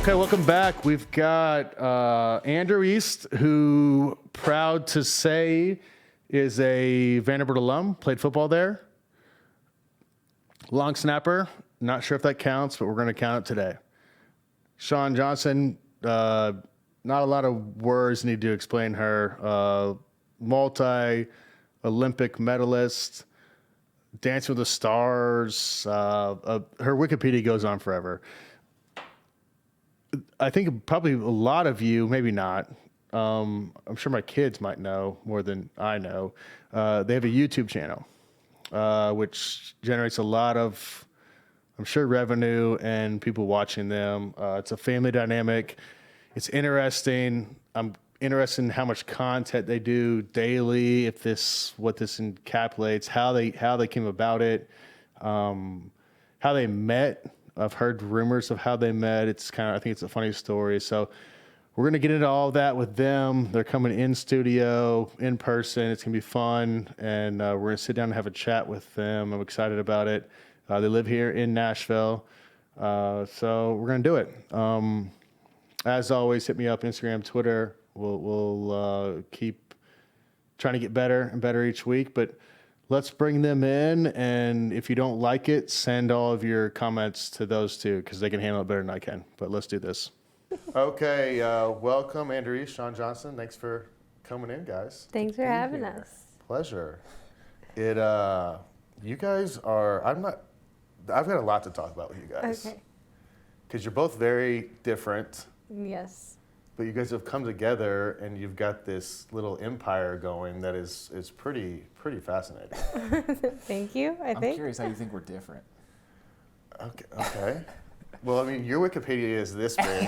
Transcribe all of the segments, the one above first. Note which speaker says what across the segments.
Speaker 1: Okay, welcome back. We've got Andrew East, who, proud to say, is a Vanderbilt alum, played football there. Long snapper, not sure if that counts, but we're going to count it today. Shawn Johnson, not a lot of words need to explain her. Multi-Olympic medalist, Dancing with the Stars. Her Wikipedia goes on forever. I think probably a lot of you, maybe not. I'm sure my kids might know more than I know. They have a YouTube channel, which generates a lot of, I'm sure, revenue and people watching them. It's a family dynamic. It's interesting. I'm interested in how much content they do daily, what this encapsulates, how they came about it, how they met. I've heard rumors of how they met. I think it's a funny story. So we're going to get into all of that with them. They're coming in studio, in person. It's going to be fun. And we're going to sit down and have a chat with them. I'm excited about it. They live here in Nashville. So we're going to do it. As always, hit me up, Instagram, Twitter. We'll keep trying to get better and better each week. But let's bring them in, and if you don't like it, send all of your comments to those two, because they can handle it better than I can. But let's do this. Okay, welcome, Andrew East, Shawn Johnson. Thanks for coming in, guys.
Speaker 2: Thanks for having us.
Speaker 1: Pleasure. You guys are, I've got a lot to talk about with you guys. Okay. Because you're both very different.
Speaker 2: Yes.
Speaker 1: But you guys have come together, and you've got this little empire going that is pretty fascinating.
Speaker 2: Thank you.
Speaker 3: I'm curious how you think we're different.
Speaker 1: Okay. Well, I mean, your Wikipedia is this big,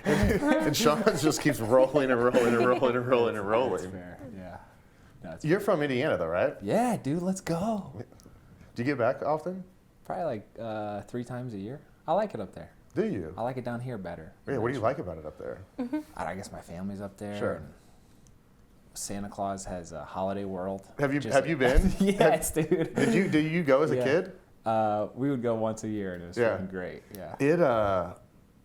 Speaker 1: and Shawn's just keeps rolling and rolling and rolling and rolling and rolling.
Speaker 3: That's fair. Yeah. No,
Speaker 1: You're from Indiana, though, right?
Speaker 3: Yeah, dude. Let's go.
Speaker 1: Do you get back often?
Speaker 3: Probably like 3 times a year. I like it up there.
Speaker 1: Do you?
Speaker 3: I like it down here better.
Speaker 1: Yeah, what do you like about it up there?
Speaker 2: Mm-hmm.
Speaker 3: I guess my family's up there.
Speaker 1: Sure.
Speaker 3: And Santa Claus has a holiday world.
Speaker 1: Have you been?
Speaker 3: Yes, dude.
Speaker 1: Did you go as a kid?
Speaker 3: We would go once a year, and it was fucking great. Yeah.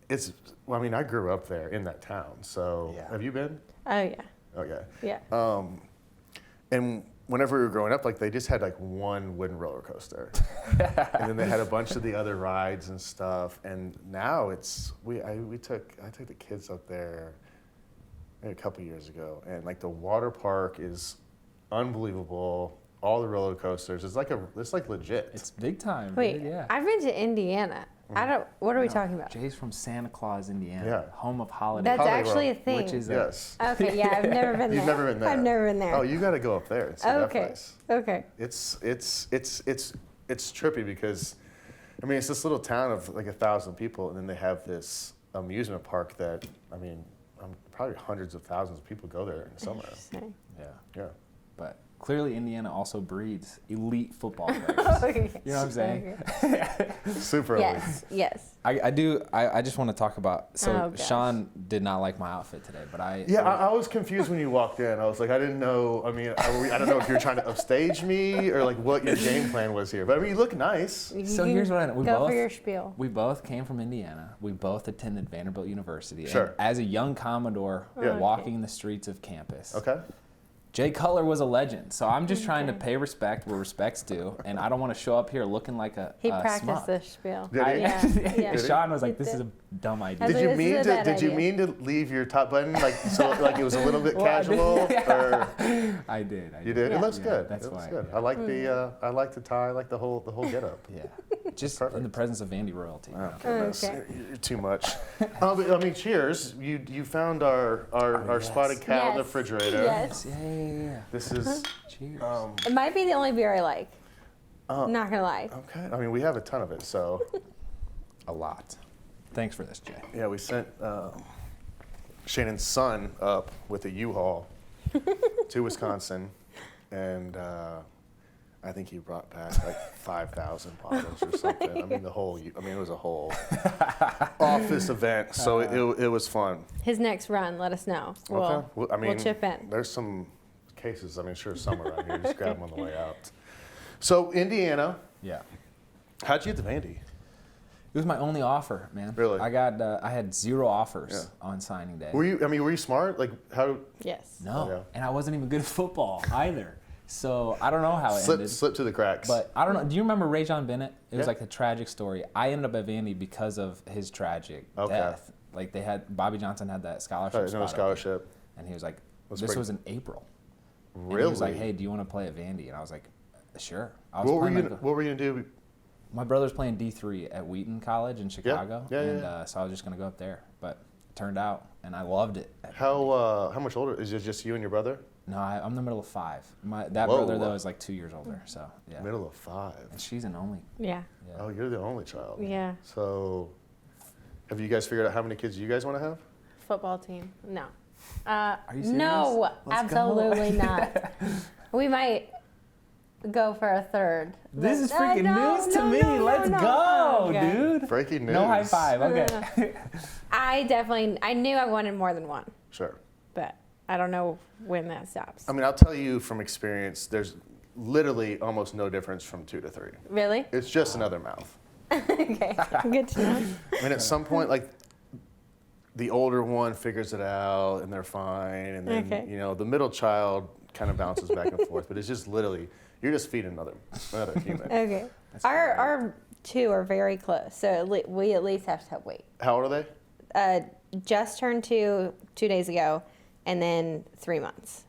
Speaker 1: It's. Well, I mean, I grew up there in that town. So, have you been?
Speaker 2: Oh yeah.
Speaker 1: Okay.
Speaker 2: Yeah.
Speaker 1: And whenever we were growing up, like, they just had like one wooden roller coaster, and then they had a bunch of the other rides and stuff. And now I took the kids up there maybe a couple years ago, and like the water park is unbelievable. All the roller coasters, it's like legit.
Speaker 3: It's big time.
Speaker 2: Wait,
Speaker 3: dude, yeah.
Speaker 2: I've been to Indiana. What are we talking about?
Speaker 3: Jay's from Santa Claus, Indiana, home of holiday.
Speaker 2: That's
Speaker 1: Holiday
Speaker 2: actually
Speaker 1: World,
Speaker 2: a thing.
Speaker 3: Which is
Speaker 1: yes.
Speaker 2: Okay, yeah, I've never been there.
Speaker 1: You've never been there.
Speaker 2: I've never been there.
Speaker 1: Oh, you got to go up there and see that place.
Speaker 2: Okay.
Speaker 1: It's trippy because, I mean, it's this little town of like 1,000 people, and then they have this amusement park that, I mean, probably hundreds of thousands of people go there in the summer.
Speaker 2: Interesting.
Speaker 1: Yeah.
Speaker 3: But clearly, Indiana also breeds elite football players.
Speaker 2: Okay.
Speaker 3: You know what I'm saying?
Speaker 1: Super elite.
Speaker 2: Yes.
Speaker 3: I do. I just want to talk about. So
Speaker 2: gosh.
Speaker 3: Shawn did not like my outfit today, but I.
Speaker 1: Yeah, I was confused when you walked in. I was like, I didn't know. I mean, I don't know if you were trying to upstage me or like what your game plan was here. But I mean, you look nice.
Speaker 3: So here's what I know.
Speaker 2: Go for your spiel.
Speaker 3: We both came from Indiana. We both attended Vanderbilt University.
Speaker 1: Sure.
Speaker 3: And as a young Commodore, walking the streets of campus.
Speaker 1: Okay.
Speaker 3: Jay Cutler was a legend, so I'm just trying to pay respect where respect's due, and I don't want to show up here looking like a
Speaker 2: He practiced
Speaker 3: smug.
Speaker 2: the spiel.
Speaker 1: Did he?
Speaker 2: Yeah.
Speaker 3: Shawn was like, "This is a dumb idea."
Speaker 1: Did you mean to leave your top button like it was a little bit casual? Or?
Speaker 3: I did.
Speaker 1: You did.
Speaker 2: Yeah.
Speaker 1: It looks good.
Speaker 3: That's
Speaker 1: it looks
Speaker 3: why.
Speaker 1: good. I like I like the tie. I like the whole getup.
Speaker 3: Yeah, just in the presence of Vandy royalty.
Speaker 1: Oh, goodness. You're too much. I mean, cheers. You found our spotted cow in the refrigerator.
Speaker 2: Yes.
Speaker 3: Yeah.
Speaker 1: This is.
Speaker 3: Cheers.
Speaker 2: It might be the only beer I like. Not gonna lie.
Speaker 1: Okay. I mean, we have a ton of it, so.
Speaker 3: A lot. Thanks for this, Jay.
Speaker 1: Yeah, we sent Shannon's son up with a U-Haul to Wisconsin, and I think he brought back like 5,000 bottles or something. I mean, it was a whole office event, so it was fun.
Speaker 2: His next run, let us know. We'll chip in.
Speaker 1: There's some cases, I'm sure some around here. Just grab them on the way out. So, Indiana.
Speaker 3: Yeah.
Speaker 1: How'd you get to Vandy?
Speaker 3: It was my only offer, man.
Speaker 1: Really?
Speaker 3: I had 0 offers on signing day.
Speaker 1: Were you smart? Like how?
Speaker 2: Yes.
Speaker 3: No,
Speaker 1: Yeah.
Speaker 3: and I wasn't even good at football either. So I don't know how it ended.
Speaker 1: Slipped through the cracks.
Speaker 3: But I don't know. Do you remember Ray John Bennett? It was
Speaker 1: Yeah.
Speaker 3: like a tragic story. I ended up at Vandy because of his tragic death. Like Bobby Johnson had that scholarship.
Speaker 1: No scholarship.
Speaker 3: And he was like,
Speaker 1: Let's
Speaker 3: this
Speaker 1: break-
Speaker 3: was in April.
Speaker 1: Really?
Speaker 3: And he was like, hey, do you want to play at Vandy? And I was like, sure. I was
Speaker 1: What were
Speaker 3: playing
Speaker 1: you gonna do?
Speaker 3: My brother's playing D3 at Wheaton College in Chicago.
Speaker 1: Yeah.
Speaker 3: So I was just gonna go up there. But it turned out, and I loved it.
Speaker 1: How much older is it? Just you and your brother?
Speaker 3: No, I'm the middle of 5. That
Speaker 1: Whoa.
Speaker 3: brother though is like 2 years older. So yeah.
Speaker 1: Middle of 5.
Speaker 3: And she's an only.
Speaker 2: Yeah.
Speaker 3: Yeah.
Speaker 1: Oh, you're the only child.
Speaker 2: Yeah.
Speaker 1: So, have you guys figured out how many kids you guys want to have?
Speaker 2: Football team. No.
Speaker 3: Are you serious?
Speaker 2: No,
Speaker 3: Let's go.
Speaker 2: absolutely not. We might go for a third.
Speaker 3: This is
Speaker 2: but-
Speaker 3: freaking
Speaker 2: no,
Speaker 3: news to
Speaker 2: no,
Speaker 3: me.
Speaker 2: no,
Speaker 3: Let's
Speaker 2: no.
Speaker 3: go,
Speaker 2: Okay.
Speaker 3: dude.
Speaker 1: Breaking news.
Speaker 3: No high five. Okay.
Speaker 2: I knew I wanted more than one,
Speaker 1: Sure.
Speaker 2: but I don't know when that stops.
Speaker 1: I mean, I'll tell you from experience. There's literally almost no difference from 2 to 3.
Speaker 2: Really?
Speaker 1: It's just another mouth.
Speaker 2: Okay. Good to know.
Speaker 1: I mean, at some point, like, the older one figures it out and they're fine, and then
Speaker 2: Okay.
Speaker 1: the middle child kind of bounces back and forth. But it's just literally you're just feeding another human.
Speaker 2: Okay. Our 2 are very close, so we at least have to wait.
Speaker 1: How old are they?
Speaker 2: Just turned 2 days ago, and then 3 months.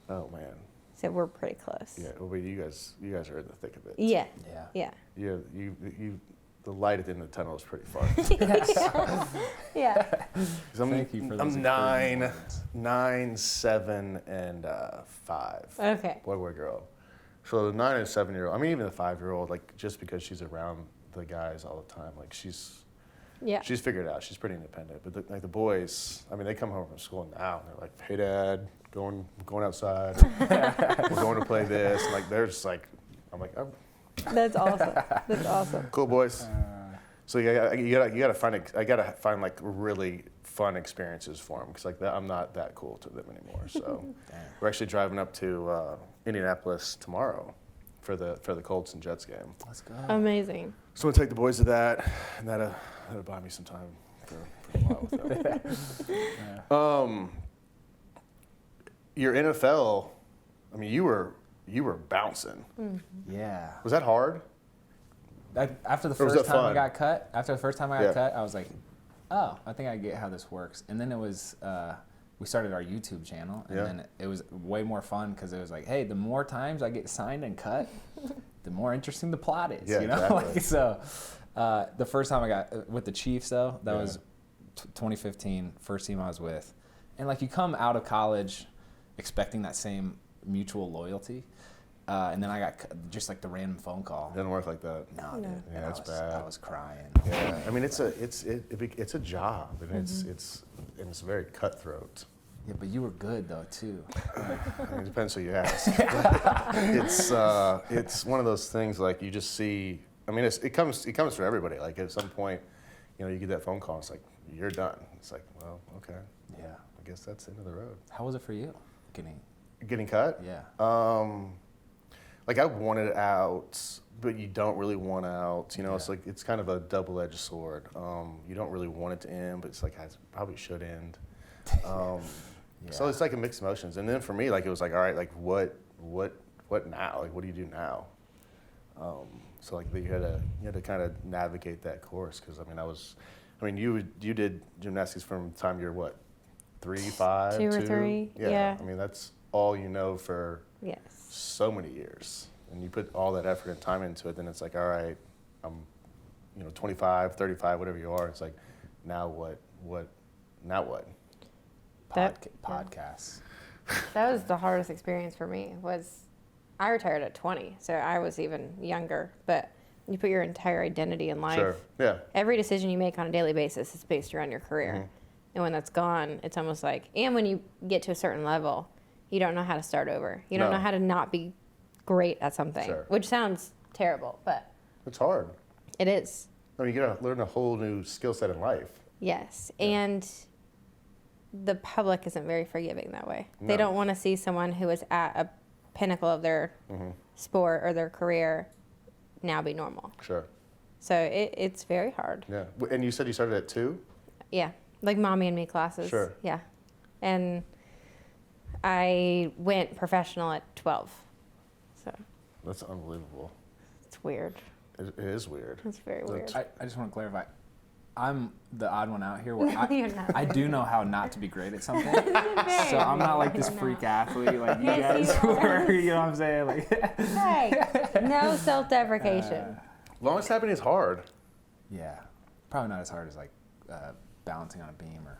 Speaker 1: Oh man.
Speaker 2: So we're pretty close.
Speaker 1: Yeah. Well, you guys are in the thick of it.
Speaker 2: Yeah.
Speaker 3: Yeah.
Speaker 2: Yeah.
Speaker 1: You. The light at the end of the tunnel is pretty far.
Speaker 2: Yeah.
Speaker 1: 'Cause
Speaker 3: Thank you for those
Speaker 1: I'm
Speaker 3: encouraging
Speaker 1: 9,
Speaker 3: moments.
Speaker 1: 9, 7, and 5.
Speaker 2: Okay.
Speaker 1: Boy, girl. So the 9 and 7-year-old. I mean, even the 5-year-old. Like just because she's around the guys all the time, like she's figured it out. She's pretty independent. But the boys, I mean, they come home from school now and they're like, "Hey, Dad, going outside. We're going to play this." And like they're just like, I'm like, "Oh,
Speaker 2: That's awesome. That's awesome.
Speaker 1: cool, boys." So you gotta find like really fun experiences for them because like that, I'm not that cool to them anymore. So we're actually driving up to Indianapolis tomorrow for the Colts and Jets game.
Speaker 3: Let's go.
Speaker 2: Amazing.
Speaker 1: So I'm gonna take the boys to that, and that'll buy me some time for a while with them. Your NFL, I mean, you were bouncing.
Speaker 3: Yeah.
Speaker 1: Was that hard?
Speaker 3: After the
Speaker 1: Or was
Speaker 3: first
Speaker 1: that
Speaker 3: time I
Speaker 1: fun?
Speaker 3: got cut,
Speaker 1: Yeah.
Speaker 3: I was like, oh, I think I get how this works. And then it was, we started our YouTube channel, and
Speaker 1: Yeah.
Speaker 3: then it was way more fun because it was like, hey, the more times I get signed and cut, the more interesting the plot is.
Speaker 1: Yeah,
Speaker 3: you know,
Speaker 1: exactly.
Speaker 3: like so. The first time I got with the Chiefs though, that
Speaker 1: Yeah.
Speaker 3: was 2015, first team I was with, and like you come out of college expecting that same mutual loyalty. And then I got just like the random phone call.
Speaker 1: It doesn't work like that.
Speaker 3: No, dude.
Speaker 1: Yeah,
Speaker 3: And
Speaker 1: that's bad.
Speaker 3: I was crying.
Speaker 1: Yeah, I mean it's a job, and it's very cutthroat.
Speaker 3: Yeah, but you were good though too.
Speaker 1: I mean, it depends who you ask. It's one of those things like you just see. I mean, it comes for everybody. Like at some point, you get that phone call. It's like you're done. It's like, well, okay.
Speaker 3: Yeah.
Speaker 1: I guess that's the end of the road.
Speaker 3: How was it for you?
Speaker 1: Getting cut?
Speaker 3: Yeah.
Speaker 1: Like I wanted out, but you don't really want out. It's
Speaker 3: Yeah.
Speaker 1: like it's kind of a double-edged sword. You don't really want it to end, but it's like it probably should end. So it's like a mixed emotions. And then for me, like it was like, all right, like what now? Like what do you do now? So like you had to kind of navigate that course because you did gymnastics from the time you're what, 3, 5,
Speaker 2: 2 or 3, yeah.
Speaker 1: I mean that's all you know for
Speaker 2: Yes.
Speaker 1: so many years, and you put all that effort and time into it. Then it's like, all right, I'm 25, 35, whatever you are. It's like, now what? Now what?
Speaker 3: Podcasts.
Speaker 2: That was the hardest experience for me. I retired at 20, so I was even younger. But you put your entire identity in life.
Speaker 1: Sure. Yeah.
Speaker 2: Every decision you make on a daily basis is based around your career.
Speaker 1: Mm-hmm.
Speaker 2: And when that's gone, it's almost like, and when you get to a certain level, you don't know how to start over. You don't
Speaker 1: No.
Speaker 2: know how to not be great at something,
Speaker 1: Sure.
Speaker 2: which sounds terrible, but
Speaker 1: It's hard.
Speaker 2: it is.
Speaker 1: I mean, you gotta learn a whole new skill set in life.
Speaker 2: Yes. And the public isn't very forgiving that way. They
Speaker 1: No.
Speaker 2: don't want to see someone who is at a pinnacle of their sport or their career now be normal.
Speaker 1: Sure.
Speaker 2: So it's very hard.
Speaker 1: Yeah. And you said you started at 2?
Speaker 2: Yeah, like mommy and me classes.
Speaker 1: Sure.
Speaker 2: Yeah, and I went professional at 12. So
Speaker 1: That's unbelievable.
Speaker 2: it's weird.
Speaker 1: It is weird.
Speaker 2: It's very weird.
Speaker 3: I just want to clarify. I'm the odd one out here where
Speaker 2: You're not.
Speaker 3: I do know how not to be great at something. So I'm not like this freak athlete like you
Speaker 2: Yes,
Speaker 3: guys
Speaker 2: you are.
Speaker 3: were. You know what I'm saying? Like,
Speaker 2: Hey, no self-deprecation.
Speaker 1: Long snapping is hard.
Speaker 3: yeah, probably not as hard as like balancing on a beam or,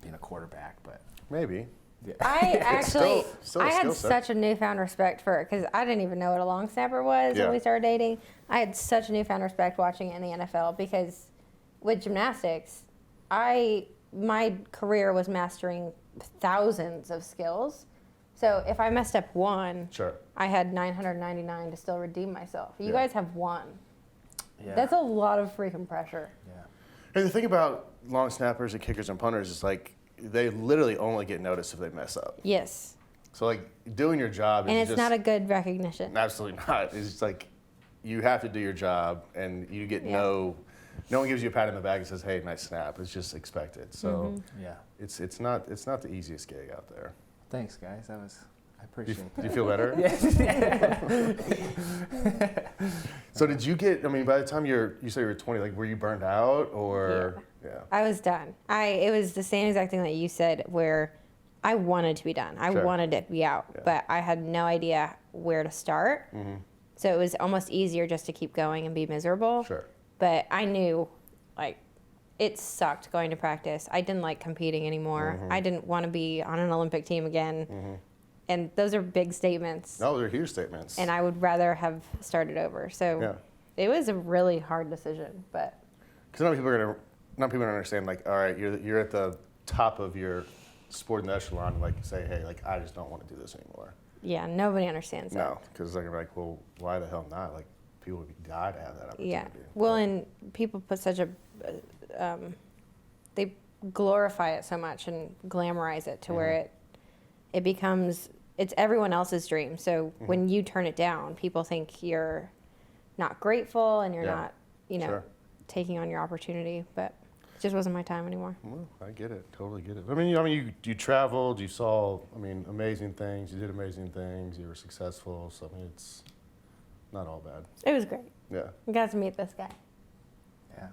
Speaker 3: being a quarterback, but
Speaker 1: Maybe.
Speaker 3: yeah.
Speaker 2: I actually,
Speaker 1: still a
Speaker 2: I had
Speaker 1: skill set.
Speaker 2: such a newfound respect for it because I didn't even know what a long snapper was
Speaker 1: Yeah.
Speaker 2: when we started dating. I had such a newfound respect watching it in the NFL because with gymnastics, my career was mastering thousands of skills. So if I messed up one,
Speaker 1: Sure.
Speaker 2: I had 999 to still redeem myself. You
Speaker 1: Yeah.
Speaker 2: guys have one.
Speaker 3: Yeah.
Speaker 2: That's a lot of freaking pressure.
Speaker 3: Yeah.
Speaker 1: And the thing about long snappers and kickers and punters is like they literally only get noticed if they mess up.
Speaker 2: Yes.
Speaker 1: So like doing your job
Speaker 2: And
Speaker 1: is
Speaker 2: it's
Speaker 1: just
Speaker 2: not a good recognition.
Speaker 1: absolutely not. It's just like you have to do your job and you get
Speaker 2: Yeah.
Speaker 1: no one gives you a pat in the back and says, "Hey, nice snap." It's just expected. So
Speaker 3: Yeah.
Speaker 1: it's not the easiest gig out there.
Speaker 3: Thanks, guys. I
Speaker 1: Do
Speaker 3: appreciate
Speaker 1: you,
Speaker 3: that.
Speaker 1: do you feel better? So did you get? I mean, by the time you said you were 20, like were you burned out or? Yeah.
Speaker 2: I was done. It was the same exact thing that you said where I wanted to be done. I
Speaker 1: Sure.
Speaker 2: wanted to be out,
Speaker 1: Yeah.
Speaker 2: but I had no idea where to start. So it was almost easier just to keep going and be miserable.
Speaker 1: Sure.
Speaker 2: But I knew, like, it sucked going to practice. I didn't like competing anymore. I didn't want to be on an Olympic team again. And those are big statements.
Speaker 1: No, they're huge statements.
Speaker 2: And I would rather have started over. So
Speaker 1: Yeah.
Speaker 2: it was a really hard decision, but
Speaker 1: Because not people don't understand. Like, all right, you're at the top of your sport in the echelon. And like, say, hey, like I just don't want to do this anymore.
Speaker 2: yeah, nobody understands that.
Speaker 1: No, because they're like, well, why the hell not? Like, people would die to have that opportunity.
Speaker 2: Yeah. Well, and people put such a, they glorify it so much and glamorize it to where it becomes, it's everyone else's dream. So when you turn it down, people think you're not grateful and you're
Speaker 1: Yeah.
Speaker 2: not,
Speaker 1: Sure.
Speaker 2: taking on your opportunity. But it just wasn't my time anymore.
Speaker 1: Well, I get it. Totally get it. I mean, you traveled. You saw. I mean, amazing things. You did amazing things. You were successful. So I mean, it's not all bad.
Speaker 2: It was great.
Speaker 1: Yeah.
Speaker 2: I got to meet this guy.
Speaker 3: Yeah.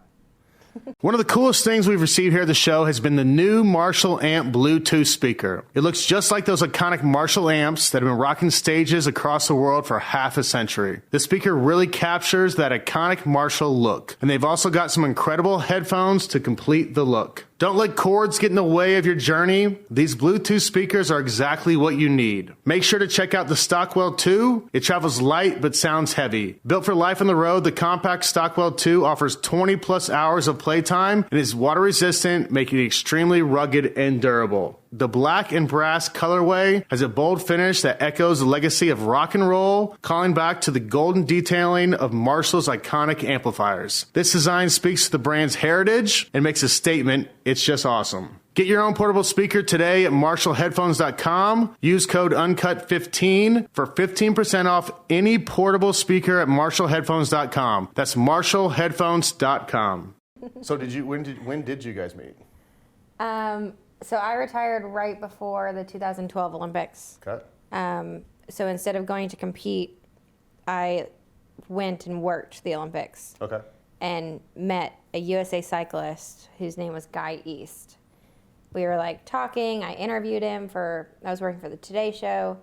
Speaker 1: One of the coolest things we've received here at the show has been the new Marshall Amp Bluetooth speaker. It looks just like those iconic Marshall amps that have been rocking stages across the world for half a century. The speaker really captures that iconic Marshall look, and they've also got some incredible headphones to complete the look. Don't let cords get in the way of your journey. These Bluetooth speakers are exactly what you need. Make sure to check out the Stockwell 2. It travels light but sounds heavy. Built for life on the road, the compact Stockwell 2 offers 20 plus hours of playtime and is water resistant, making it extremely rugged and durable. The black and brass colorway has a bold finish that echoes the legacy of rock and roll, calling back to the golden detailing of Marshall's iconic amplifiers. This design speaks to the brand's heritage and makes a statement. It's just awesome. Get your own portable speaker today at MarshallHeadphones.com. Use code UNCUT15 for 15% off any portable speaker at MarshallHeadphones.com. That's MarshallHeadphones.com. So when did you guys meet?
Speaker 2: So I retired right before the 2012 Olympics.
Speaker 1: Okay.
Speaker 2: So instead of going to compete, I went and worked the Olympics
Speaker 1: Okay.
Speaker 2: and met a USA cyclist whose name was Guy East. We were like talking. I interviewed him I was working for the Today Show,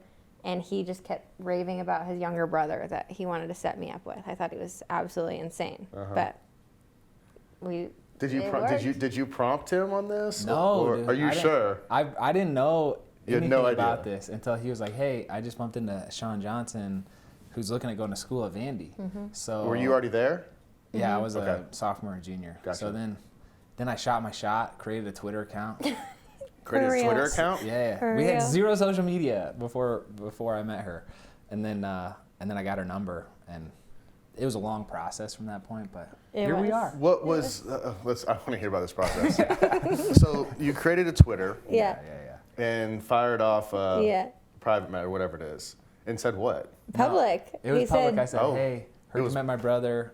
Speaker 2: and he just kept raving about his younger brother that he wanted to set me up with. I thought he was absolutely insane. But
Speaker 1: Did you prompt him on this?
Speaker 3: No,
Speaker 1: Or
Speaker 3: dude,
Speaker 1: are you sure?
Speaker 3: I didn't know
Speaker 1: You had
Speaker 3: anything
Speaker 1: no
Speaker 3: about
Speaker 1: idea.
Speaker 3: this until he was like, "Hey, I just bumped into Shawn Johnson, who's looking at going to school at Indy." So
Speaker 1: Were you already there?
Speaker 3: Yeah, I was
Speaker 1: Okay.
Speaker 3: a sophomore and junior.
Speaker 1: Gotcha.
Speaker 3: So then I shot my shot, created a Twitter account.
Speaker 1: Created a
Speaker 2: real.
Speaker 1: Twitter account?
Speaker 3: Yeah,
Speaker 2: For
Speaker 3: we had
Speaker 2: real?
Speaker 3: zero social media before I met her, and then I got her number, and it was a long process from that point, but here we are.
Speaker 1: What was? I want to hear about this process. So you created a Twitter
Speaker 2: Yeah.
Speaker 1: and fired off a
Speaker 2: Yeah.
Speaker 1: private matter, whatever it is, and said what?
Speaker 2: Public.
Speaker 3: It was
Speaker 2: he
Speaker 3: public.
Speaker 2: said,
Speaker 3: I said,
Speaker 1: Oh.
Speaker 3: "Hey, heard
Speaker 1: It
Speaker 3: you
Speaker 1: was-
Speaker 3: met my brother.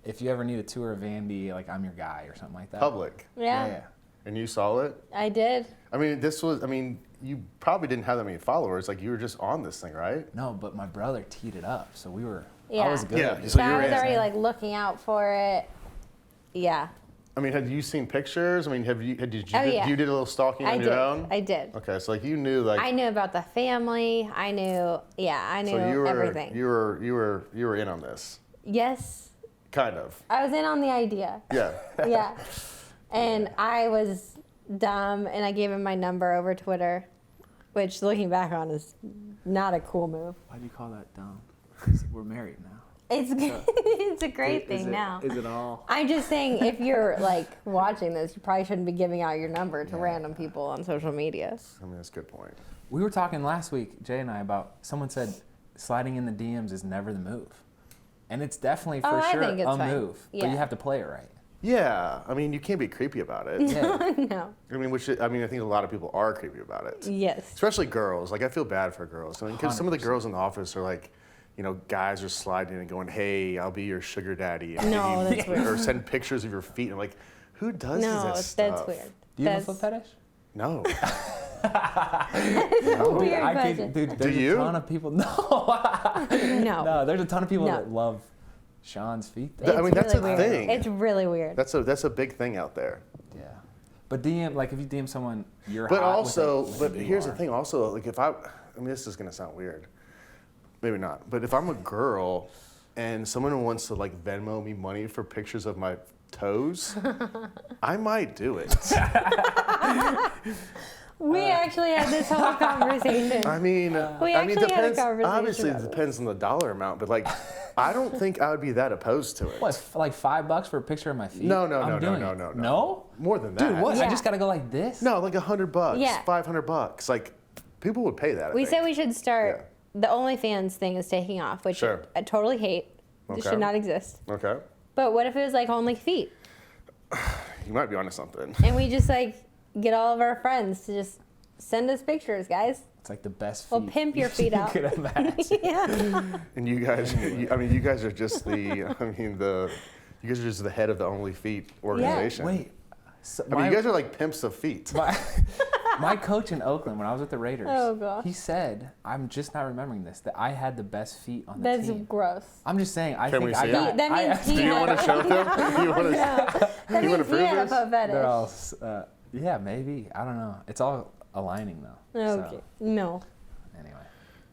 Speaker 3: if you ever need a tour of Andy, like I'm your guy or something like that.
Speaker 1: Public.
Speaker 2: Yeah.
Speaker 1: And you saw it?
Speaker 2: I did.
Speaker 1: I mean, you probably didn't have that many followers. Like, you were just on this thing, right?
Speaker 3: No, but my brother teed it up, so we were.
Speaker 2: Yeah.
Speaker 3: I was good.
Speaker 1: Yeah,
Speaker 3: at it.
Speaker 1: so
Speaker 2: But
Speaker 1: you
Speaker 2: I
Speaker 1: were
Speaker 2: was
Speaker 1: in.
Speaker 2: already like looking out for it. Yeah.
Speaker 1: I mean, had you seen pictures? I mean, did you
Speaker 2: Oh, yeah.
Speaker 1: you did a little stalking on your own?
Speaker 2: I did.
Speaker 1: Okay, so like you knew like
Speaker 2: I knew about the family. I knew
Speaker 1: so you were
Speaker 2: everything.
Speaker 1: you were in on this.
Speaker 2: Yes.
Speaker 1: Kind of.
Speaker 2: I was in on the idea.
Speaker 1: Yeah.
Speaker 2: Yeah. And I was dumb and I gave him my number over Twitter, which looking back on is not a cool move.
Speaker 3: Why do you call that dumb? 'Cause we're married now.
Speaker 2: It's it's a great thing now.
Speaker 3: Is it all?
Speaker 2: I'm just saying, if you're like watching this, you probably shouldn't be giving out your number to random people on social media.
Speaker 1: I mean, that's a good point.
Speaker 3: We were talking last week, Jay and I, about someone said sliding in the DMs is never the move. And it's definitely for
Speaker 2: I
Speaker 3: sure
Speaker 2: think it's
Speaker 3: a
Speaker 2: fine.
Speaker 3: move. But
Speaker 2: Yeah.
Speaker 3: you have to play it right.
Speaker 1: Yeah, I mean, you can't be creepy about it.
Speaker 3: Yeah.
Speaker 2: No.
Speaker 1: I mean, I think a lot of people are creepy about it.
Speaker 2: Yes.
Speaker 1: Especially girls. Like, I feel bad for girls. I mean, because some of the
Speaker 3: 100%.
Speaker 1: girls in the office are like, you know, guys are sliding in and going, "Hey, I'll be your sugar daddy." And
Speaker 2: No,
Speaker 1: give you-
Speaker 2: that's weird.
Speaker 1: Or send pictures of your feet. And I'm like, who does
Speaker 2: No,
Speaker 1: that stuff?
Speaker 2: that's weird.
Speaker 3: Do you have a
Speaker 2: That's
Speaker 3: foot fetish?
Speaker 1: No.
Speaker 2: Weird
Speaker 3: I
Speaker 2: question.
Speaker 3: can, dude, there's
Speaker 1: you?
Speaker 3: a ton of people. No.
Speaker 2: No.
Speaker 3: No, there's a ton of people
Speaker 2: No.
Speaker 3: that love Shawn's feet. Though.
Speaker 1: I mean, that's
Speaker 2: really
Speaker 1: a
Speaker 2: weird.
Speaker 1: thing.
Speaker 2: It's really weird.
Speaker 1: That's a big thing out there.
Speaker 3: Yeah. But DM, like if you DM someone, you're
Speaker 1: But
Speaker 3: hot
Speaker 1: also,
Speaker 3: with
Speaker 1: but
Speaker 3: who you
Speaker 1: here's the
Speaker 3: are.
Speaker 1: thing. Also, like I mean, this is gonna sound weird. Maybe not. But if I'm a girl and someone wants to like Venmo me money for pictures of my toes, I might do it.
Speaker 2: We actually had this whole conversation.
Speaker 1: I mean,
Speaker 2: We
Speaker 1: I mean,
Speaker 2: actually had a
Speaker 1: depends.
Speaker 2: conversation
Speaker 1: Obviously, it
Speaker 2: about this.
Speaker 1: depends on the dollar amount. But like, I don't think I would be that opposed to it.
Speaker 3: What, like $5 for a picture of my feet?
Speaker 1: No,
Speaker 3: I'm doing it.
Speaker 1: no.
Speaker 3: No?
Speaker 1: More than that.
Speaker 3: Dude, what? I
Speaker 2: Yeah.
Speaker 3: just gotta go like this?
Speaker 1: No, like $100,
Speaker 2: Yeah.
Speaker 1: $500. Like, people would pay that. I
Speaker 2: We
Speaker 1: think.
Speaker 2: said we should start. The OnlyFans thing is taking off, which
Speaker 1: Sure.
Speaker 2: I totally hate. It
Speaker 1: Okay.
Speaker 2: should not exist.
Speaker 1: Okay.
Speaker 2: But what if it was like only feet,
Speaker 1: You might be onto something.
Speaker 2: and we just like get all of our friends to just send us pictures, guys?
Speaker 3: It's like the best feet.
Speaker 2: We'll pimp your feet
Speaker 3: you
Speaker 2: out.
Speaker 3: could imagine.
Speaker 2: Yeah.
Speaker 1: And you guys, you guys are just you guys are just the head of the Only Feet organization.
Speaker 3: Wait. So
Speaker 1: I mean, you guys are like pimps of feet.
Speaker 3: my coach in Oakland, when I was with the Raiders,
Speaker 2: Oh, gosh.
Speaker 3: he said, I'm just not remembering this, that I had the best feet on the
Speaker 2: That's
Speaker 3: team.
Speaker 2: gross.
Speaker 3: I'm just saying, I
Speaker 1: Can
Speaker 3: think
Speaker 1: we
Speaker 3: I
Speaker 1: see
Speaker 3: got.
Speaker 1: it?
Speaker 2: That means he
Speaker 1: Do you
Speaker 2: had
Speaker 1: want to show them? You want to?
Speaker 2: That
Speaker 1: You wanna
Speaker 2: means he
Speaker 1: prove
Speaker 2: had a
Speaker 1: this?
Speaker 2: foot fetish.
Speaker 3: They're all, yeah, maybe. I don't know. It's all aligning though.
Speaker 2: Okay. No.
Speaker 3: So, anyway.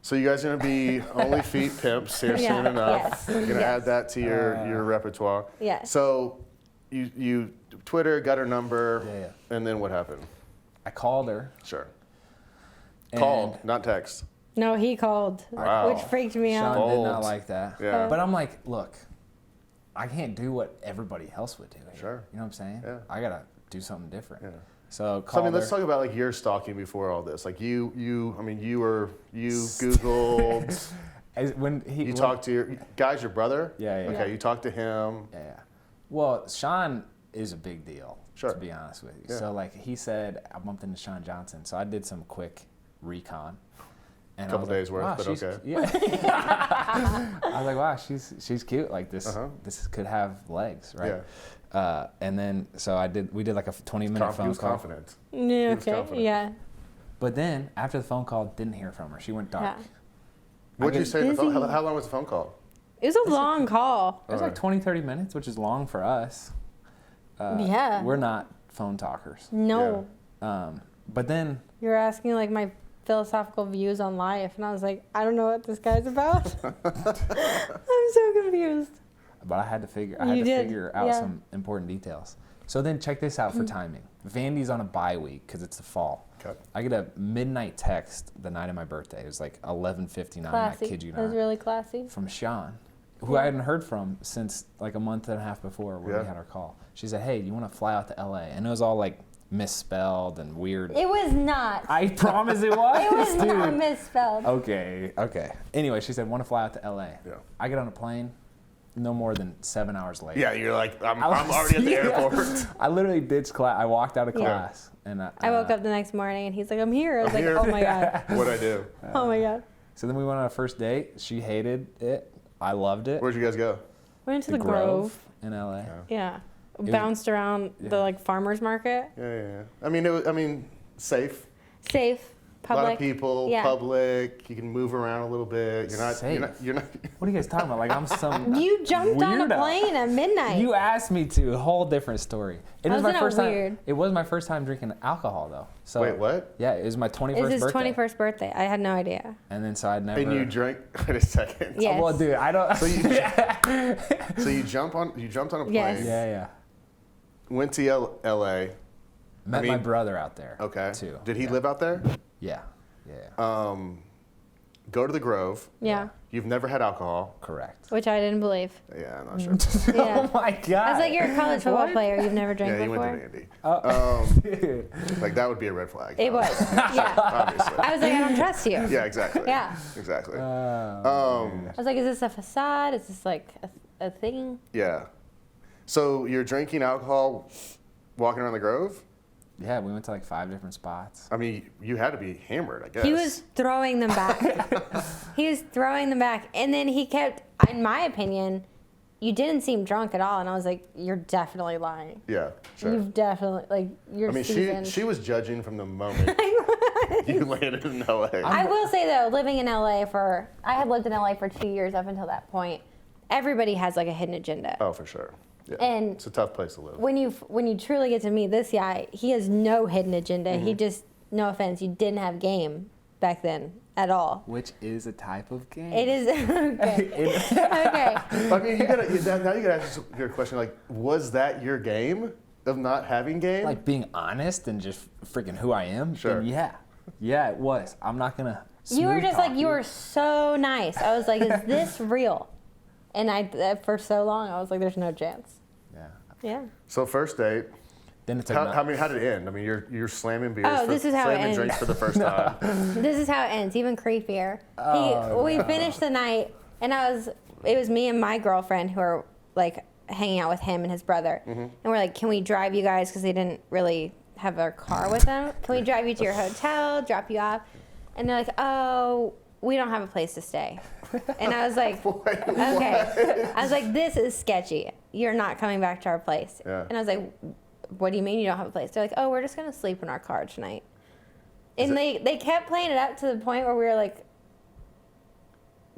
Speaker 1: So you guys are gonna be Only Feet pimps here
Speaker 2: Yeah,
Speaker 1: soon enough.
Speaker 2: yes,
Speaker 1: You're gonna
Speaker 2: yes.
Speaker 1: add that to your repertoire.
Speaker 2: Yes.
Speaker 1: So you Twitter got her number.
Speaker 3: Yeah.
Speaker 1: And then what happened?
Speaker 3: I called her.
Speaker 1: Sure.
Speaker 3: and
Speaker 1: Called, not text.
Speaker 2: No, he called,
Speaker 1: Wow.
Speaker 2: which freaked me
Speaker 3: Shawn
Speaker 2: out.
Speaker 3: did
Speaker 1: Bold.
Speaker 3: not like that.
Speaker 1: Yeah.
Speaker 3: But I'm like, look, I can't do what everybody else would do. Here.
Speaker 1: Sure.
Speaker 3: You know what I'm saying?
Speaker 1: Yeah.
Speaker 3: I gotta do something different.
Speaker 1: Yeah.
Speaker 3: So
Speaker 1: So I
Speaker 3: called
Speaker 1: mean, let's
Speaker 3: her.
Speaker 1: talk about like your stalking before all this. Like you Googled.
Speaker 3: When he
Speaker 1: You talked to your guy's your brother.
Speaker 3: Yeah, yeah.
Speaker 1: Okay,
Speaker 2: Yeah.
Speaker 1: you talked to him.
Speaker 3: Yeah. Well, Shawn is a big deal,
Speaker 1: Sure.
Speaker 3: to be honest with you.
Speaker 1: Yeah.
Speaker 3: So, like, he said, I bumped into Shawn Johnson. So I did some quick recon. And I
Speaker 1: Couple
Speaker 3: was like,
Speaker 1: days worth,
Speaker 3: wow,
Speaker 1: but
Speaker 3: she's-
Speaker 1: okay.
Speaker 3: Yeah. I was like, wow, she's cute. Like, this this could have legs, right? And then, so we did like a 20-minute
Speaker 1: He
Speaker 3: phone
Speaker 1: was
Speaker 3: call.
Speaker 1: confident.
Speaker 2: Yeah,
Speaker 1: was
Speaker 2: okay.
Speaker 1: confident.
Speaker 2: Yeah.
Speaker 3: But then, after the phone call, didn't hear from her. She went dark.
Speaker 2: Yeah.
Speaker 1: What'd you
Speaker 3: get
Speaker 1: say? On the phone?
Speaker 2: busy.
Speaker 1: How long was the phone call?
Speaker 2: It was a long call.
Speaker 3: It was like 20, 30 minutes, which is long for us.
Speaker 2: Yeah.
Speaker 3: We're not phone talkers.
Speaker 2: No.
Speaker 3: But then,
Speaker 2: You're asking like my philosophical views on life, and I was like, I don't know what this guy's about. I'm so confused.
Speaker 3: but I had to figure
Speaker 2: You did,
Speaker 3: figure out
Speaker 2: yeah.
Speaker 3: some important details. So then check this out for timing. Vandy's on a bye week because it's the fall.
Speaker 1: Okay.
Speaker 3: I get a midnight text the night of my birthday. It was like 11:59.
Speaker 2: Classy.
Speaker 3: I kid you
Speaker 2: That was
Speaker 3: not.
Speaker 2: really classy.
Speaker 3: From Shawn, who I hadn't heard from since like a month and a half before when
Speaker 1: Yeah.
Speaker 3: we had our call. She said, "Hey, do you want to fly out to LA?" And it was all like misspelled and weird.
Speaker 2: It was not.
Speaker 3: I promise it was.
Speaker 2: It was
Speaker 3: dude.
Speaker 2: not misspelled.
Speaker 3: Okay. Anyway, she said, "Want to fly out to LA?"
Speaker 1: Yeah.
Speaker 3: I get on a plane. No more than 7 hours later.
Speaker 1: Yeah, you're like I'm
Speaker 3: I was-
Speaker 1: already at the
Speaker 3: yeah.
Speaker 1: airport.
Speaker 3: I literally ditched class. I walked out of
Speaker 2: Yeah.
Speaker 3: class, and
Speaker 2: I woke up the next morning, and he's like, I'm here. I was like,
Speaker 1: here.
Speaker 2: oh my God.
Speaker 1: What'd I do?
Speaker 2: Oh my God.
Speaker 3: So then we went on a first date. She hated it. I loved it.
Speaker 1: Where'd you guys go?
Speaker 2: We went to the Grove.
Speaker 3: in LA.
Speaker 2: Yeah. Bounced around the like farmer's market.
Speaker 1: Yeah. I mean, safe.
Speaker 2: Safe. Public.
Speaker 1: A lot of people,
Speaker 2: Yeah.
Speaker 1: public. You can move around a little bit. You're not.
Speaker 3: Safe.
Speaker 1: You're not.
Speaker 3: What are you guys talking about? Like I'm some.
Speaker 2: You jumped on a
Speaker 3: weirdo.
Speaker 2: plane at midnight.
Speaker 3: You asked me to. Whole different story. It was
Speaker 2: Wasn't
Speaker 3: my
Speaker 2: it
Speaker 3: first
Speaker 2: weird?
Speaker 3: time. It was my first time drinking alcohol though. So
Speaker 1: Wait, what?
Speaker 3: Yeah, it was my 21st
Speaker 2: It's his
Speaker 3: birthday.
Speaker 2: 21st birthday. I had no idea.
Speaker 3: And then so I'd never.
Speaker 1: And you drank. Wait a second.
Speaker 2: Yes.
Speaker 3: Well, dude, I don't.
Speaker 1: So you jumped on a plane.
Speaker 2: Yes.
Speaker 3: yeah.
Speaker 1: Went to L.A.
Speaker 3: Met
Speaker 1: mean-
Speaker 3: my brother out there.
Speaker 1: Okay.
Speaker 3: Too.
Speaker 1: Did he live out there?
Speaker 3: Yeah.
Speaker 1: Go to the Grove.
Speaker 2: Yeah.
Speaker 1: You've never had alcohol.
Speaker 3: Correct.
Speaker 2: Which I didn't believe.
Speaker 1: Yeah, I'm not sure.
Speaker 2: Yeah.
Speaker 3: Oh my god.
Speaker 2: I was like, you're a college football player. You've never drank
Speaker 1: Yeah, you
Speaker 2: before.
Speaker 1: went to Indy.
Speaker 3: Dude.
Speaker 1: Like that would be a red flag.
Speaker 2: It was. Yeah.
Speaker 1: Obviously.
Speaker 2: I was like, I don't trust you.
Speaker 1: Yeah, exactly.
Speaker 2: Yeah.
Speaker 1: Exactly.
Speaker 2: I was like, is this a facade? Is this like a thing?
Speaker 1: Yeah. So you're drinking alcohol, walking around the Grove?
Speaker 3: Yeah, we went to like 5 different spots.
Speaker 1: I mean, you had to be hammered, I guess.
Speaker 2: He was throwing them back. He was throwing them back. And then he kept, in my opinion, you didn't seem drunk at all. And I was like, you're definitely lying.
Speaker 1: Yeah, sure.
Speaker 2: You've definitely, like, you're
Speaker 1: I mean,
Speaker 2: seasoned.
Speaker 1: she was judging from the moment you landed in LA.
Speaker 2: I will say, though, living in LA I had lived in LA for 2 years up until that point. Everybody has, like, a hidden agenda.
Speaker 1: Oh, for sure. Yeah.
Speaker 2: And
Speaker 1: it's a tough place to live.
Speaker 2: When you truly get to meet this guy, he has no hidden agenda.
Speaker 1: Mm-hmm.
Speaker 2: He just, no offense, you didn't have game back then at all.
Speaker 3: Which is a type of game.
Speaker 2: It is okay. Okay.
Speaker 1: I mean, now you gotta ask your question, like, was that your game of not having game?
Speaker 3: Like being honest and just freaking who I am.
Speaker 1: Sure.
Speaker 3: Then yeah, it was. I'm not gonna.
Speaker 2: You were just
Speaker 3: smooth
Speaker 2: like,
Speaker 3: talk
Speaker 2: you were so nice. I was like, is this real? And for so long, I was like, there's no chance.
Speaker 3: Yeah.
Speaker 2: Yeah.
Speaker 1: So first date,
Speaker 3: Then it's like.
Speaker 1: how did it end? I mean, you're slamming beers.
Speaker 2: Oh, this is how it
Speaker 1: slamming
Speaker 2: ends.
Speaker 1: drinks for the first time.
Speaker 2: This is how it ends, even creepier. We finished the night, and it was me and my girlfriend who are like hanging out with him and his brother. And we're like, can we drive you guys? Because they didn't really have their car with them. Can we drive you to your hotel, drop you off? And they're like, oh, we don't have a place to stay. And I was like, okay. I was like, this is sketchy. You're not coming back to our place.
Speaker 1: Yeah.
Speaker 2: And I was like, what do you mean you don't have a place? They're like, oh, we're just going to sleep in our car tonight. And they kept playing it up to the point where we were like,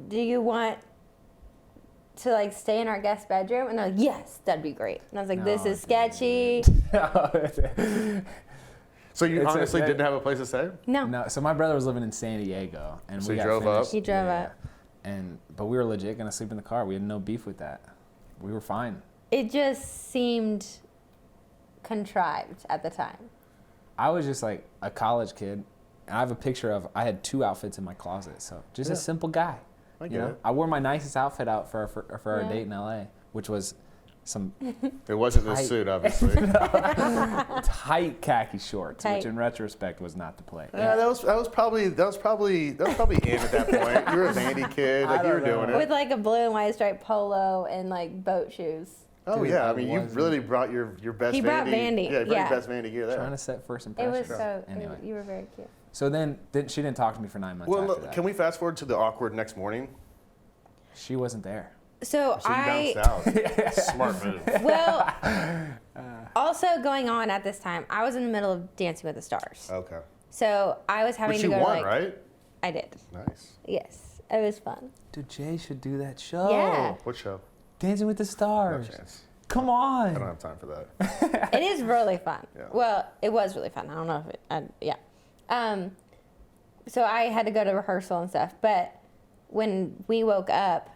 Speaker 2: do you want to like stay in our guest bedroom? And they're like, yes, that'd be great. And I was like, this is sketchy.
Speaker 1: So you
Speaker 3: It's
Speaker 1: honestly
Speaker 3: okay.
Speaker 1: didn't have a place to stay?
Speaker 2: No.
Speaker 3: No, so my brother was living in San Diego, and
Speaker 1: So
Speaker 3: we
Speaker 1: you
Speaker 3: got
Speaker 1: drove
Speaker 3: finished.
Speaker 1: up?
Speaker 2: He drove up.
Speaker 3: But we were legit gonna sleep in the car. We had no beef with that. We were fine.
Speaker 2: It just seemed contrived at the time.
Speaker 3: I was just like a college kid, and I have a picture of I had 2 outfits in my closet. So just a simple guy.
Speaker 1: I get it.
Speaker 3: I wore my nicest outfit out for our
Speaker 2: Yeah.
Speaker 3: date in LA, which was some
Speaker 1: It wasn't this
Speaker 3: Tight.
Speaker 1: suit, obviously.
Speaker 3: tight khaki shorts,
Speaker 2: Tight.
Speaker 3: which in retrospect was not the play.
Speaker 1: Yeah, that was probably in at that point. You were a Vandy kid, like you were doing
Speaker 2: With
Speaker 1: it.
Speaker 2: like a blue and white striped polo and like boat shoes.
Speaker 1: Oh
Speaker 3: Dude,
Speaker 1: yeah,
Speaker 3: I
Speaker 1: I mean you
Speaker 3: wasn't-
Speaker 1: really brought your best.
Speaker 2: He brought Vandy,
Speaker 1: Yeah, you brought
Speaker 2: yeah.
Speaker 1: your best Vandy gear there.
Speaker 3: Trying to set first
Speaker 2: It
Speaker 3: impressions.
Speaker 2: was so,
Speaker 3: Anyway,
Speaker 2: you were very cute.
Speaker 3: so then she didn't talk to me for 9 months
Speaker 1: Well,
Speaker 3: after
Speaker 1: look,
Speaker 3: that.
Speaker 1: can we fast forward to the awkward next morning?
Speaker 3: She wasn't there.
Speaker 2: So
Speaker 1: So you
Speaker 2: I,
Speaker 1: bounced out. Smart move.
Speaker 2: well, also going on at this time, I was in the middle of Dancing with the Stars.
Speaker 1: Okay.
Speaker 2: So I was having
Speaker 1: Which
Speaker 2: to
Speaker 1: you
Speaker 2: go
Speaker 1: won,
Speaker 2: to like,
Speaker 1: right?
Speaker 2: I did.
Speaker 1: Nice.
Speaker 2: Yes. It was fun.
Speaker 3: Dude, Jay should do that show.
Speaker 2: Yeah.
Speaker 1: What show?
Speaker 3: Dancing with the
Speaker 1: No
Speaker 3: Stars.
Speaker 1: chance.
Speaker 3: Come
Speaker 1: I don't
Speaker 3: on.
Speaker 1: have time for that.
Speaker 2: It is really fun.
Speaker 1: Yeah.
Speaker 2: Well, it was really fun. I don't know if it, yeah. So I had to go to rehearsal and stuff, but when we woke up,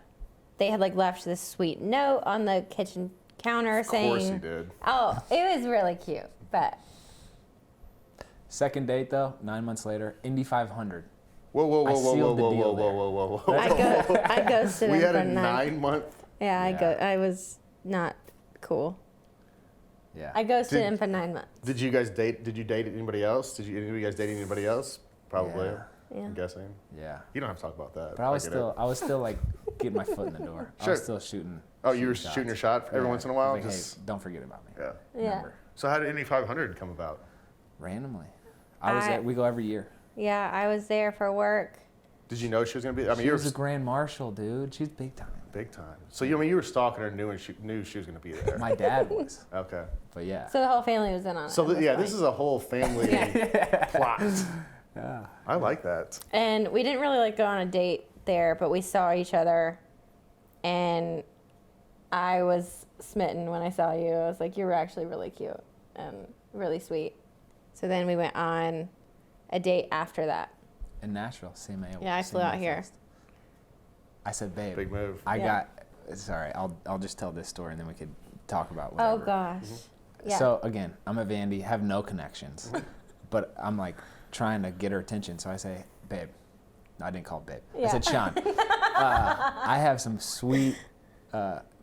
Speaker 2: they had like left this sweet note on the kitchen counter saying,
Speaker 1: Of course you did.
Speaker 2: oh, it was really cute, but
Speaker 3: Second date though, 9 months later, Indy 500.
Speaker 1: Whoa, whoa,
Speaker 3: I
Speaker 1: whoa, whoa, whoa,
Speaker 3: sealed the
Speaker 1: whoa,
Speaker 3: deal
Speaker 1: whoa,
Speaker 3: there.
Speaker 1: whoa, whoa, whoa.
Speaker 2: I ghosted
Speaker 1: We
Speaker 2: him
Speaker 1: had
Speaker 2: for
Speaker 1: a 9-month.
Speaker 2: Yeah,
Speaker 3: Yeah.
Speaker 2: I was not cool.
Speaker 3: Yeah.
Speaker 2: I ghosted
Speaker 1: Did-
Speaker 2: him for 9 months.
Speaker 1: Did you guys date? Did you date anybody else? Did you guys date anybody else? Probably.
Speaker 3: Yeah.
Speaker 2: Yeah.
Speaker 1: I'm guessing.
Speaker 3: Yeah.
Speaker 1: You don't have to talk about that.
Speaker 3: But I was
Speaker 1: get it.
Speaker 3: still like getting my foot in the door. I
Speaker 1: Sure.
Speaker 3: was still shooting.
Speaker 1: Oh, you were
Speaker 3: shots.
Speaker 1: shooting your shot every
Speaker 3: Yeah.
Speaker 1: once in a while.
Speaker 3: Like,
Speaker 1: Just
Speaker 3: hey, don't forget about me.
Speaker 1: yeah.
Speaker 2: Yeah.
Speaker 3: Remember.
Speaker 1: So how did Indy 500 come about?
Speaker 3: Randomly. We go every year.
Speaker 2: Yeah, I was there for work.
Speaker 1: Did you know she was gonna be? I mean,
Speaker 3: She
Speaker 1: you were.
Speaker 3: was a grand marshal, dude. She's big time.
Speaker 1: Big time. So you were stalking her, knew she was going to be there.
Speaker 3: My dad was.
Speaker 1: Okay.
Speaker 3: But yeah.
Speaker 2: So the whole family was in on it.
Speaker 1: So
Speaker 2: at this point.
Speaker 1: this is a whole family plot.
Speaker 3: Yeah.
Speaker 1: I like that.
Speaker 2: And we didn't really like go on a date there, but we saw each other, and I was smitten when I saw you. I was like, you were actually really cute and really sweet. So then we went on a date after that.
Speaker 3: In Nashville, CMA.
Speaker 2: Yeah, I flew out here.
Speaker 3: Fest. I said, babe.
Speaker 1: Big move.
Speaker 3: Sorry, I'll just tell this story and then we could talk about
Speaker 2: Oh
Speaker 3: whatever.
Speaker 2: gosh. Yeah.
Speaker 3: So again, I'm at Vandy, have no connections, but I'm like trying to get her attention. So I say, babe. No, I didn't call it babe.
Speaker 2: Yeah.
Speaker 3: I said, Shawn, I have some sweet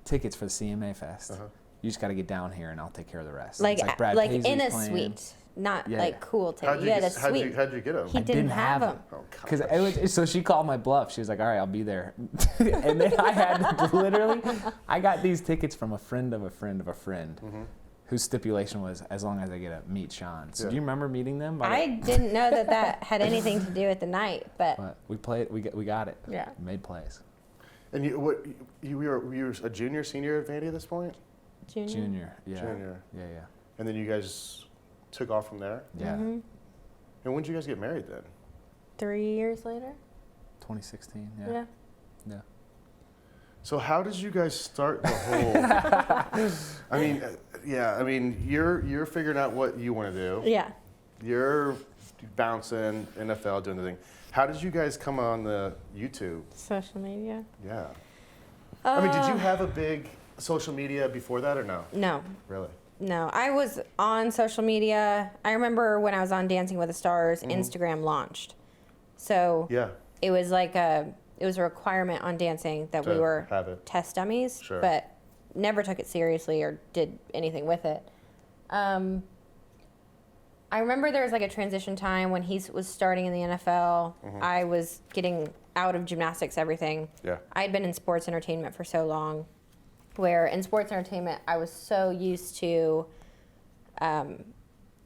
Speaker 3: tickets for the CMA Fest. You just got to get down here and I'll take care of the rest.
Speaker 2: like
Speaker 3: It's Brad
Speaker 2: like
Speaker 3: Paisley's
Speaker 2: in a
Speaker 3: playing.
Speaker 2: suite, not
Speaker 3: Yeah.
Speaker 2: like cool ticket.
Speaker 1: How'd
Speaker 2: You had a
Speaker 1: how'd
Speaker 2: suite.
Speaker 1: you get him?
Speaker 2: He
Speaker 3: I
Speaker 2: didn't have them.
Speaker 1: Oh,
Speaker 3: Because
Speaker 1: gosh.
Speaker 3: so she called my bluff. She was like, all right, I'll be there. And then I had to literally, I got these tickets from a friend of a friend of a friend whose stipulation was as long as I get to meet Shawn. So
Speaker 1: Yeah.
Speaker 3: do you remember meeting them?
Speaker 2: I didn't know that had anything to do with the night, but
Speaker 3: But we played, we got it.
Speaker 2: Yeah.
Speaker 3: Made plays.
Speaker 1: And you were a junior, senior at Vandy at this point?
Speaker 3: Junior, yeah.
Speaker 1: Junior.
Speaker 3: Yeah.
Speaker 1: And then you guys took off from there?
Speaker 3: Yeah.
Speaker 2: Mm-hmm.
Speaker 1: And when did you guys get married then?
Speaker 2: 3 years later.
Speaker 3: 2016,
Speaker 2: Yeah.
Speaker 3: Yeah.
Speaker 1: So how did you guys start the whole? I mean, you're figuring out what you want to do.
Speaker 2: Yeah.
Speaker 1: You're bouncing NFL, doing the thing. How did you guys come on the YouTube?
Speaker 2: Social media.
Speaker 1: Yeah. I mean, did you have a big social media before that or no?
Speaker 2: No.
Speaker 1: Really?
Speaker 2: No, I was on social media. I remember when I was on Dancing with the Stars, Instagram launched. So
Speaker 1: Yeah.
Speaker 2: it was like it was a requirement on Dancing that we
Speaker 1: To
Speaker 2: were
Speaker 1: have it.
Speaker 2: test dummies,
Speaker 1: Sure.
Speaker 2: but never took it seriously or did anything with it. I remember there was like a transition time when he was starting in the NFL. I was getting out of gymnastics, everything.
Speaker 1: Yeah.
Speaker 2: I had been in sports entertainment for so long, where in sports entertainment I was so used to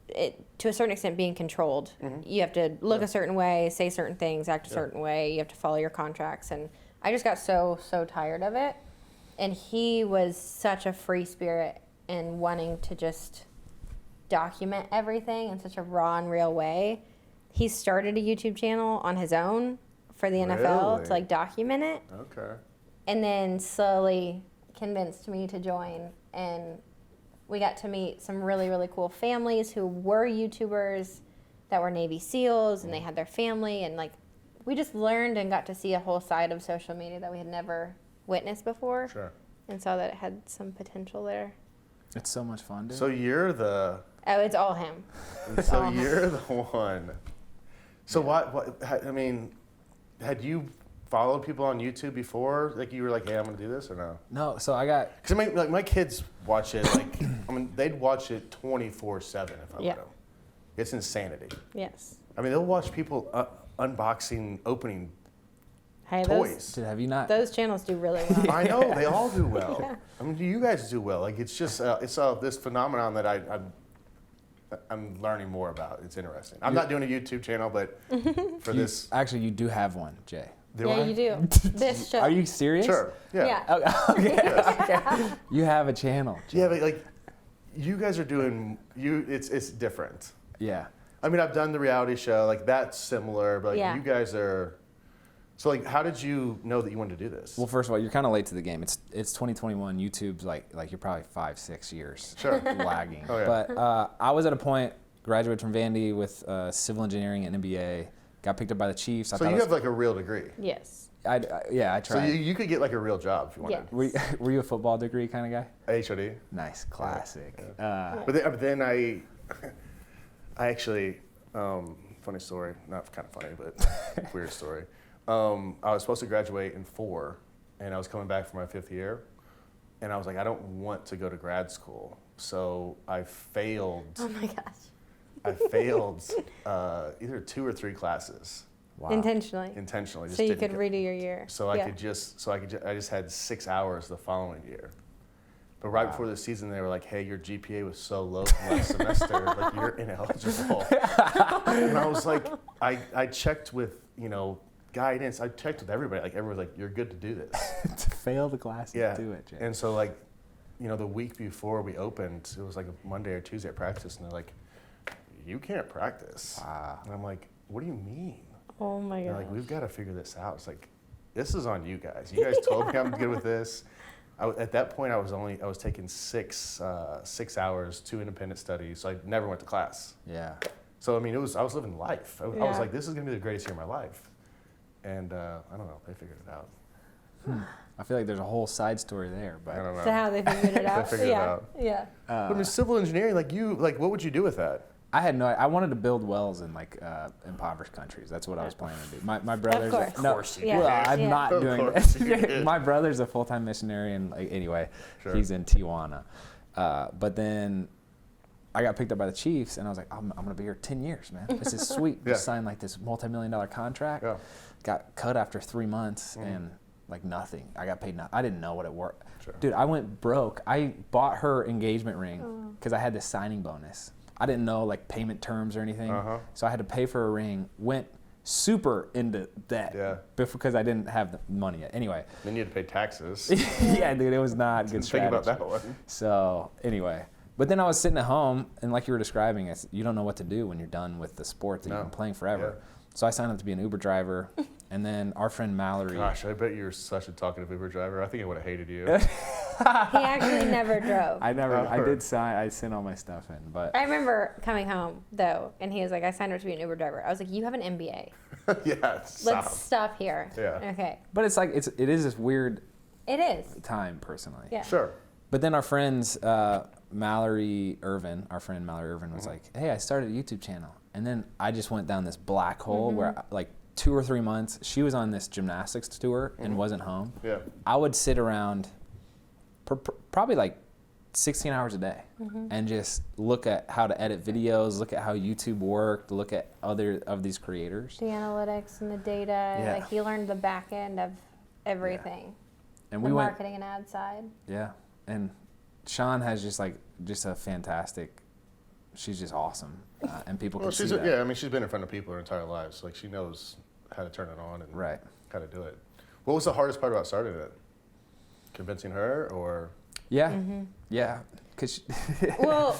Speaker 2: it to a certain extent being controlled. You have to look a certain way, say certain things, act a certain way. You have to follow your contracts, and I just got so tired of it. And he was such a free spirit and wanting to just document everything in such a raw and real way. He started a YouTube channel on his own for the NFL
Speaker 1: Really?
Speaker 2: to like document it,
Speaker 1: Okay.
Speaker 2: and then slowly convinced me to join, and we got to meet some really cool families who were YouTubers that were Navy SEALs, and they had their family, and like we just learned and got to see a whole side of social media that we had never witnessed before.
Speaker 1: Sure.
Speaker 2: And saw that it had some potential there.
Speaker 3: It's so much fun, dude.
Speaker 1: So you're the
Speaker 2: Oh, it's all him.
Speaker 1: So you're the one. So what? I mean, had you followed people on YouTube before? Like you were like, hey, I'm gonna do this or no?
Speaker 3: No, so I got
Speaker 1: Because I mean, like my kids watch it. Like they'd watch it 24/7 if I let them. It's insanity.
Speaker 2: Yes.
Speaker 1: I mean, they'll watch people unboxing, opening
Speaker 2: Hey,
Speaker 1: toys.
Speaker 3: Dude, have you not?
Speaker 2: those channels do really well.
Speaker 1: I know they all do well. I mean, you guys do well. Like it's just it's this phenomenon that I'm learning more about. It's interesting. I'm not doing a YouTube channel, but for this,
Speaker 3: Actually, you do have one, Jay.
Speaker 1: do
Speaker 2: Yeah,
Speaker 1: I?
Speaker 2: you do. This show.
Speaker 3: Are you serious?
Speaker 1: Sure. Yeah.
Speaker 2: Yeah.
Speaker 3: Okay. You have a channel. Jay.
Speaker 1: Yeah, but like you guys are doing it's different.
Speaker 3: Yeah.
Speaker 1: I mean, I've done the reality show, like that's similar, but like,
Speaker 2: Yeah.
Speaker 1: you guys are. So like, how did you know that you wanted to do this?
Speaker 3: Well, first of all, you're kind of late to the game. It's 2021. YouTube's like you're probably 5-6 years
Speaker 1: Sure.
Speaker 3: lagging.
Speaker 1: Oh, yeah.
Speaker 3: But I was at a point, graduated from Vandy with civil engineering and MBA. Got picked up by the Chiefs.
Speaker 1: So you have like a real degree.
Speaker 2: Yes.
Speaker 3: I tried.
Speaker 1: So you could get like a real job if you wanted.
Speaker 2: Yes.
Speaker 3: Were you a football degree kind of guy?
Speaker 1: HOD.
Speaker 3: Nice, classic.
Speaker 1: But then I actually, funny story, not kind of funny, but weird story. I was supposed to graduate in 4, and I was coming back for my 5th year, and I was like, I don't want to go to grad school, so I failed.
Speaker 2: Oh my gosh.
Speaker 1: I failed either 2 or 3 classes
Speaker 3: Wow.
Speaker 2: Intentionally.
Speaker 1: intentionally.
Speaker 2: So you
Speaker 1: didn't
Speaker 2: could
Speaker 1: get-
Speaker 2: redo your year.
Speaker 1: So I just had 6 hours the following year. But right before the season, they were like, "Hey, your GPA was so low from last semester, like you're ineligible." And I was like, I checked with guidance. I checked with everybody. Like everyone's like, "You're good to do this."
Speaker 3: To fail the classes,
Speaker 1: Yeah.
Speaker 3: do it, Jay.
Speaker 1: And so like, the week before we opened, it was like a Monday or Tuesday at practice, and they're like, "You can't practice."
Speaker 3: Wow.
Speaker 1: And I'm like, "What do you mean?"
Speaker 2: Oh my
Speaker 1: They're
Speaker 2: god.
Speaker 1: like, "We've got to figure this out." It's like, this is on you guys. You guys told me I'm good with this. At that point, I was taking 6 hours, 2 independent studies. So I never went to class.
Speaker 3: Yeah.
Speaker 1: So I mean, I was living life. I was
Speaker 2: Yeah.
Speaker 1: like, this is gonna be the greatest year of my life. And I don't know, they figured it out.
Speaker 3: I feel like there's a whole side story there, but
Speaker 1: I don't know.
Speaker 2: So how they figured it out?
Speaker 1: figured it out.
Speaker 2: Yeah.
Speaker 1: But I mean, civil engineering, like what would you do with that?
Speaker 3: I had no. I wanted to build wells in like impoverished countries. That's what I was planning to do. My brother's
Speaker 2: course.
Speaker 1: Of
Speaker 3: no,
Speaker 1: course you
Speaker 2: Yeah.
Speaker 3: well,
Speaker 1: did.
Speaker 3: I'm
Speaker 2: Yeah.
Speaker 3: not
Speaker 1: Of
Speaker 3: doing
Speaker 1: course you
Speaker 3: that.
Speaker 1: did.
Speaker 3: My brother's a full-time missionary, and like anyway,
Speaker 1: Sure.
Speaker 3: he's in Tijuana. But then I got picked up by the Chiefs, and I was like, I'm gonna be here 10 years, man. This is sweet.
Speaker 1: Yeah.
Speaker 3: Just signed like this multi-million-dollar contract.
Speaker 1: Yeah.
Speaker 3: Got cut after 3 months, and like nothing. I got paid nothing. I didn't know what it worked.
Speaker 1: Sure.
Speaker 3: Dude, I went broke. I bought her engagement ring because I had this signing bonus. I didn't know like payment terms or anything, so I had to pay for a ring. Went super into debt because I didn't have the money yet. Anyway,
Speaker 1: Then you had to pay taxes.
Speaker 3: yeah, dude, it was not good
Speaker 1: Think
Speaker 3: strategy.
Speaker 1: about that one.
Speaker 3: So anyway, but then I was sitting at home, and like you were describing, you don't know what to do when you're done with the sport that you've been playing forever.
Speaker 1: Yeah.
Speaker 3: So I signed up to be an Uber driver, and then our friend Mallory.
Speaker 1: Gosh, I bet you're such a talkative Uber driver. I think I would have hated you.
Speaker 2: He actually never drove.
Speaker 3: I did sign. I sent all my stuff in, but
Speaker 2: I remember coming home though, and he was like, "I signed up to be an Uber driver." I was like, "You have an MBA.
Speaker 1: Yeah, stop.
Speaker 2: Let's stop here."
Speaker 1: Yeah.
Speaker 2: Okay.
Speaker 3: but it's like it is this weird
Speaker 2: It is.
Speaker 3: time personally.
Speaker 2: Yeah.
Speaker 1: Sure.
Speaker 3: But then our friends, Mallory Irvin, was like, "Hey, I started a YouTube channel," and then I just went down this black hole where like 2 or 3 months she was on this gymnastics tour and wasn't home.
Speaker 1: Yeah.
Speaker 3: I would sit around probably like 16 hours a day and just look at how to edit videos, look at how YouTube worked, look at other of these creators.
Speaker 2: The analytics and the data.
Speaker 3: Yeah.
Speaker 2: Like he learned the back end of everything.
Speaker 3: And
Speaker 2: The
Speaker 3: we went,
Speaker 2: marketing and ad side.
Speaker 3: yeah. And Shawn has just a fantastic. She's just awesome, and people
Speaker 1: Well,
Speaker 3: can see that.
Speaker 1: yeah. I mean, she's been in front of people her entire life, so like she knows how to turn it on and
Speaker 3: Right.
Speaker 1: how to do it. What was the hardest part about starting it? Convincing her, or
Speaker 3: Yeah, yeah. Cause
Speaker 2: Well,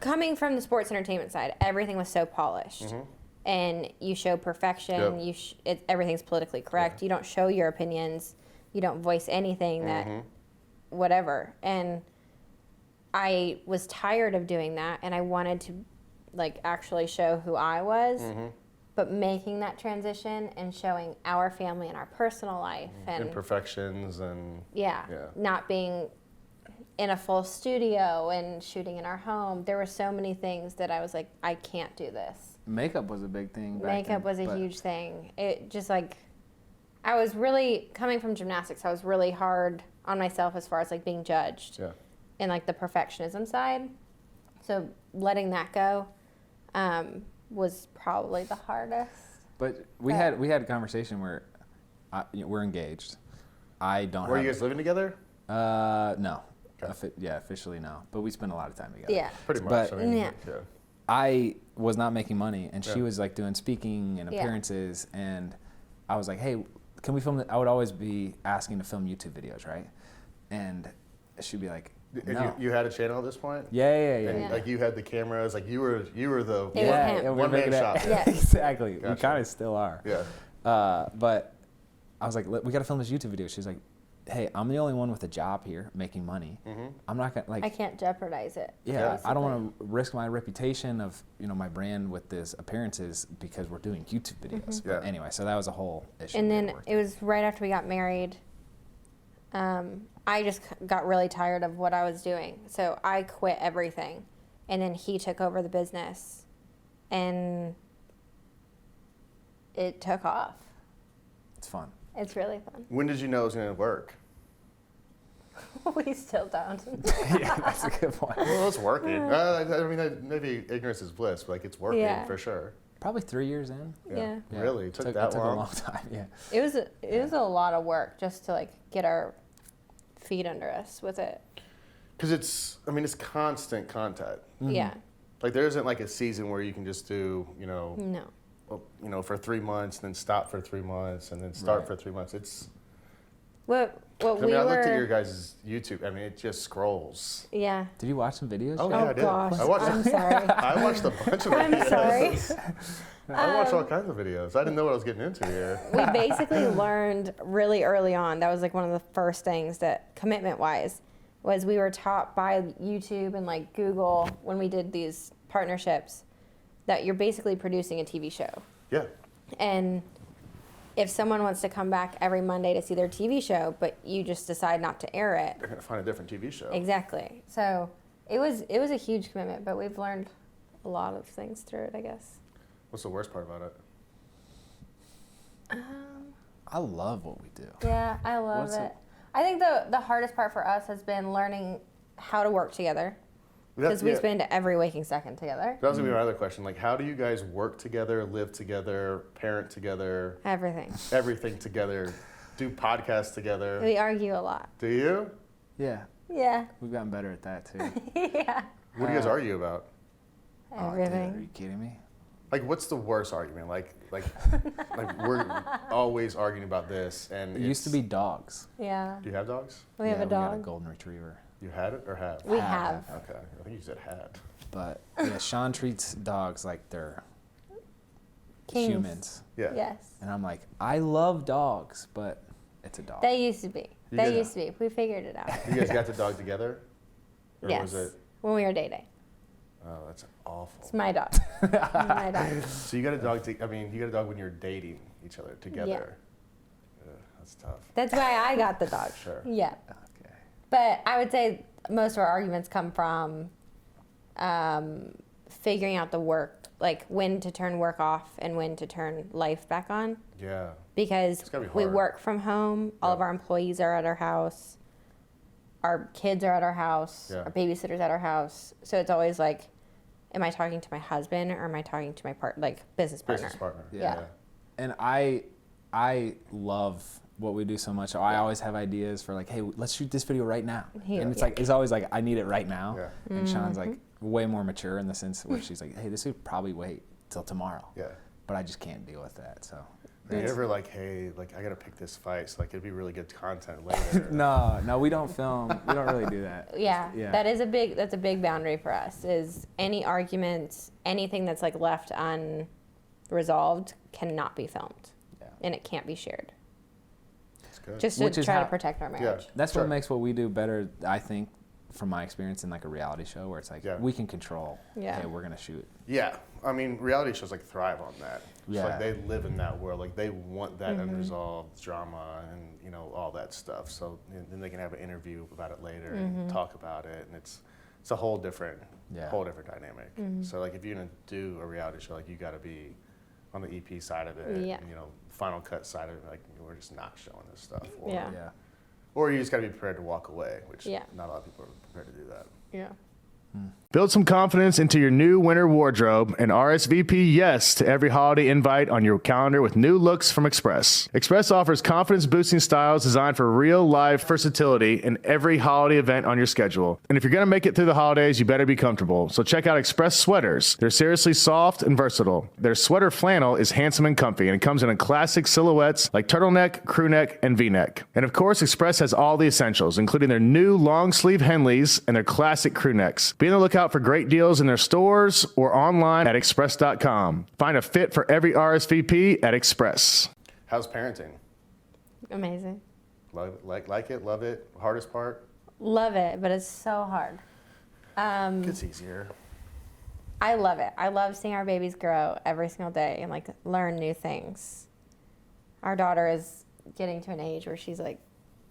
Speaker 2: coming from the sports entertainment side, everything was so polished. And you show perfection.
Speaker 1: Yep.
Speaker 2: Everything's politically correct. You don't show your opinions. You don't voice anything that, whatever. And I was tired of doing that, and I wanted to, like, actually show who I was. But making that transition and showing our family and our personal life and
Speaker 1: imperfections and
Speaker 2: yeah, not being in a full studio and shooting in our home. There were so many things that I was like, I can't do this.
Speaker 3: makeup was a big thing.
Speaker 2: Makeup was a huge thing. It just like, I was really, coming from gymnastics, I was really hard on myself as far as like being judged and like the perfectionism side. So letting that go was probably the hardest.
Speaker 3: But we had a conversation where we're engaged. I don't.
Speaker 1: Were you guys living together?
Speaker 3: No. Officially no. But we spend a lot of time together.
Speaker 2: Yeah.
Speaker 1: Pretty much.
Speaker 3: But-
Speaker 1: I mean,
Speaker 2: Yeah.
Speaker 3: I was not making money, and she
Speaker 1: Yeah.
Speaker 3: was like doing speaking and
Speaker 2: Yeah.
Speaker 3: appearances, and I was like, "Hey, can we film?" I would always be asking to film YouTube videos, right? And she'd be like,
Speaker 1: And
Speaker 3: "No."
Speaker 1: you had a channel at this point?
Speaker 3: Yeah.
Speaker 1: And
Speaker 2: Yeah.
Speaker 1: like you had the cameras, like you were the
Speaker 2: It was him.
Speaker 3: Yeah, we
Speaker 1: one
Speaker 3: were
Speaker 1: man
Speaker 3: making
Speaker 1: shop.
Speaker 3: it.
Speaker 2: Yeah.
Speaker 3: Exactly. We
Speaker 1: Gotcha.
Speaker 3: kind of still are.
Speaker 1: Yeah.
Speaker 3: But I was like, we got to film this YouTube video. She's like, "Hey, I'm the only one with a job here making money. I'm not gonna
Speaker 2: I can't jeopardize it.
Speaker 3: Yeah, I don't want to risk my reputation of my brand with these appearances because we're doing YouTube videos." But
Speaker 1: Yeah.
Speaker 3: anyway, so that was a whole issue.
Speaker 2: And
Speaker 3: we had
Speaker 2: then
Speaker 3: to work
Speaker 2: it was right after we got married. I just got really tired of what I was doing. So I quit everything. And then he took over the business. And it took off.
Speaker 3: It's fun.
Speaker 2: It's really fun.
Speaker 1: When did you know it was going to work?
Speaker 2: We still don't.
Speaker 3: Yeah, that's a good point.
Speaker 1: Well, it's working. I mean, maybe ignorance is bliss, but like it's working
Speaker 2: Yeah.
Speaker 1: for sure.
Speaker 3: Probably 3 years in.
Speaker 2: Yeah.
Speaker 1: Really? It took that
Speaker 3: it took
Speaker 1: long?
Speaker 3: a long time. Yeah.
Speaker 2: It was a lot of work just to like get our feet under us with it.
Speaker 1: Because it's constant content.
Speaker 2: Yeah.
Speaker 1: Like there isn't like a season where you can just do,
Speaker 2: No.
Speaker 1: for 3 months, then stop for 3 months, and then start for 3 months. It's.
Speaker 2: I looked
Speaker 1: at your guys' YouTube. I mean, it just scrolls.
Speaker 2: Yeah.
Speaker 3: Did you watch some videos?
Speaker 1: Oh, yeah, I did.
Speaker 2: Gosh.
Speaker 1: I'm
Speaker 2: sorry.
Speaker 1: I watched a bunch of videos.
Speaker 2: I'm sorry.
Speaker 1: I watched all kinds of videos. I didn't know what I was getting into here.
Speaker 2: We basically learned really early on, that was like one of the first things that commitment-wise, was we were taught by YouTube and like Google when we did these partnerships that you're basically producing a TV show.
Speaker 1: Yeah.
Speaker 2: And if someone wants to come back every Monday to see their TV show, but you just decide not to air it.
Speaker 1: They're going to find a different TV show.
Speaker 2: Exactly. So it was a huge commitment, but we've learned a lot of things through it, I guess.
Speaker 1: What's the worst part about it?
Speaker 3: I love what we do.
Speaker 2: Yeah, I love it. I think the hardest part for us has been learning how to work together. Because we spend every waking second together.
Speaker 1: That was going to be my other question. Like, how do you guys work together, live together, parent together? Everything together. Do podcasts together.
Speaker 2: We argue a lot.
Speaker 1: Do you?
Speaker 3: Yeah.
Speaker 2: Yeah.
Speaker 3: We've gotten better at that, too.
Speaker 2: Yeah.
Speaker 1: What do you guys argue about?
Speaker 2: Everything.
Speaker 3: Are you kidding me?
Speaker 1: Like, what's the worst argument? Like we're always arguing about this. And
Speaker 3: It used to be dogs.
Speaker 2: Yeah.
Speaker 1: Do you have dogs?
Speaker 2: We have a
Speaker 3: We got a
Speaker 2: dog.
Speaker 3: golden retriever.
Speaker 1: You had it or have?
Speaker 2: We have.
Speaker 1: Okay. I think you said had.
Speaker 3: But yeah, Shawn treats dogs like they're
Speaker 2: Kings.
Speaker 3: humans.
Speaker 1: Yeah.
Speaker 2: Yes.
Speaker 3: And I'm like, I love dogs, but it's a dog.
Speaker 2: They used to be. We figured it out.
Speaker 1: You guys got the dog together? Or
Speaker 2: Yes.
Speaker 1: was it?
Speaker 2: When we were dating.
Speaker 1: Oh, that's awful.
Speaker 2: It's my dog. My dog.
Speaker 1: So you got a dog. You got a dog when you're dating each other together. Yeah. That's tough.
Speaker 2: That's why I got the dog.
Speaker 1: Sure.
Speaker 2: Yeah.
Speaker 3: Okay.
Speaker 2: But I would say most of our arguments come from figuring out the work, like when to turn work off and when to turn life back on.
Speaker 1: Yeah.
Speaker 2: Because
Speaker 1: It's gotta be
Speaker 2: we
Speaker 1: hard.
Speaker 2: work from home. All of our employees are at our house. Our kids are at our house.
Speaker 1: Yeah.
Speaker 2: Our babysitter's at our house. So it's always like, am I talking to my husband or am I talking to my business partner?
Speaker 1: Business partner.
Speaker 2: Yeah.
Speaker 3: And I love what we do so much. I always have ideas for like, hey, let's shoot this video right now. And it's like, it's always like, I need it right now.
Speaker 1: Yeah.
Speaker 3: And Shawn's like way more mature in the sense where she's like, hey, this would probably wait till tomorrow.
Speaker 1: Yeah.
Speaker 3: But I just can't deal with that. So.
Speaker 1: Are you ever like, hey, like I gotta pick this fight, so like it'd be really good content later?
Speaker 3: No, we don't film. We don't really do that.
Speaker 2: Yeah,
Speaker 3: Yeah.
Speaker 2: that's a big boundary for us. Is any arguments, anything that's like left unresolved cannot be filmed,
Speaker 3: Yeah.
Speaker 2: and it can't be shared.
Speaker 1: That's good.
Speaker 2: Just to
Speaker 3: Which is
Speaker 2: try to
Speaker 3: how-
Speaker 2: protect our marriage.
Speaker 3: That's
Speaker 1: Sure.
Speaker 3: what makes what we do better, I think, from my experience in like a reality show where it's like
Speaker 1: Yeah.
Speaker 3: we can control.
Speaker 2: Yeah.
Speaker 3: Hey, we're gonna shoot.
Speaker 1: Yeah, I mean, reality shows like thrive on that. It's
Speaker 3: Yeah.
Speaker 1: like they live in that world. Like they want that unresolved drama and all that stuff. So then they can have an interview about it later and talk about it, and it's a whole different dynamic. So like if you're gonna do a reality show, like you got to be on the EP side of it,
Speaker 2: Yeah.
Speaker 1: and, Final Cut side of it. Like we're just not showing this stuff. Or,
Speaker 2: Yeah.
Speaker 3: Yeah.
Speaker 1: Or you just got to be prepared to walk away, which
Speaker 2: Yeah.
Speaker 1: not a lot of people are prepared to do that.
Speaker 2: Yeah.
Speaker 1: Build some confidence into your new winter wardrobe and RSVP yes to every holiday invite on your calendar with new looks from Express. Express offers confidence-boosting styles designed for real life versatility in every holiday event on your schedule. And if you're going to make it through the holidays, you better be comfortable. So check out Express sweaters. They're seriously soft and versatile. Their sweater flannel is handsome and comfy, and it comes in classic silhouettes like turtleneck, crew neck, and V-neck. And of course, Express has all the essentials, including their new long sleeve Henleys and their classic crew necks. Be on the lookout for great deals in their stores or online at express.com. Find a fit for every RSVP at Express. How's parenting?
Speaker 2: Amazing.
Speaker 1: Like it, love it. Hardest part?
Speaker 2: Love it, but it's so hard.
Speaker 1: It's easier.
Speaker 2: I love it. I love seeing our babies grow every single day and like learn new things. Our daughter is getting to an age where she's like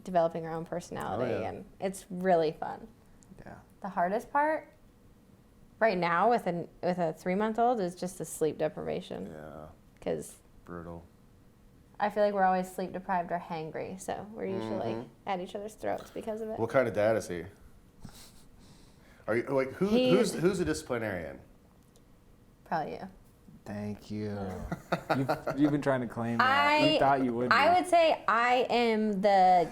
Speaker 2: developing her own personality, and it's really fun.
Speaker 3: Yeah.
Speaker 2: The hardest part right now with a 3-month-old is just the sleep deprivation.
Speaker 1: Yeah.
Speaker 2: Because
Speaker 1: Brutal.
Speaker 2: I feel like we're always sleep deprived or hangry, so we're usually at each other's throats because of it.
Speaker 1: What kind of dad is he? Are you like who's the disciplinarian?
Speaker 2: Probably you.
Speaker 3: Thank you. You've been trying to claim that.
Speaker 2: I
Speaker 3: You thought you would be.
Speaker 2: I would say I am the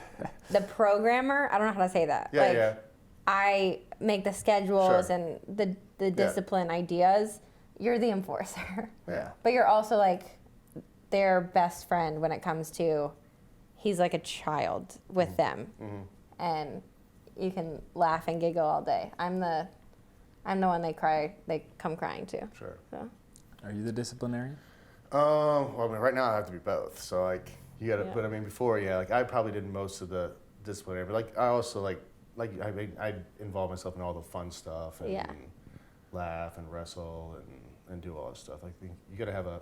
Speaker 2: programmer. I don't know how to say that.
Speaker 1: Yeah, yeah.
Speaker 2: I make the schedules
Speaker 1: Sure.
Speaker 2: and the discipline ideas. you're the enforcer.
Speaker 1: Yeah.
Speaker 2: But you're also like their best friend when it comes to, he's like a child with them. And you can laugh and giggle all day. I'm the one they come crying to.
Speaker 1: Sure.
Speaker 2: So.
Speaker 3: Are you the disciplinarian?
Speaker 1: Well, I mean, right now I have to be both. So like you gotta, but I mean before, like I probably did most of the disciplinary, but like I also I involve myself in all the fun stuff and laugh and wrestle and do all that stuff. Like you gotta have a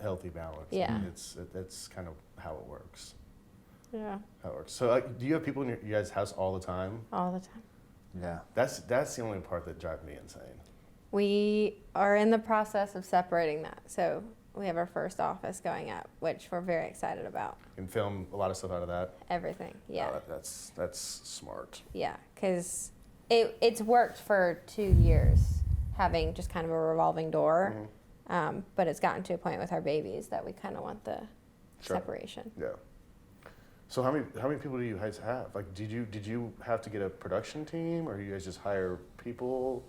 Speaker 1: healthy balance.
Speaker 2: Yeah.
Speaker 1: And that's kind of how it works.
Speaker 2: Yeah.
Speaker 1: How it works. So do you have people in your guys' house all the time?
Speaker 2: All the time.
Speaker 3: Yeah.
Speaker 1: That's the only part that drives me insane.
Speaker 2: We are in the process of separating that. So we have our first office going up, which we're very excited about.
Speaker 1: You can film a lot of stuff out of that.
Speaker 2: Everything, yeah.
Speaker 1: Oh, that's smart.
Speaker 2: Yeah, because it's worked for 2 years, having just kind of a revolving door. But it's gotten to a point with our babies that we kind of want the separation.
Speaker 1: Yeah. So how many people do you guys have? Like, did you have to get a production team, or you guys just hire people?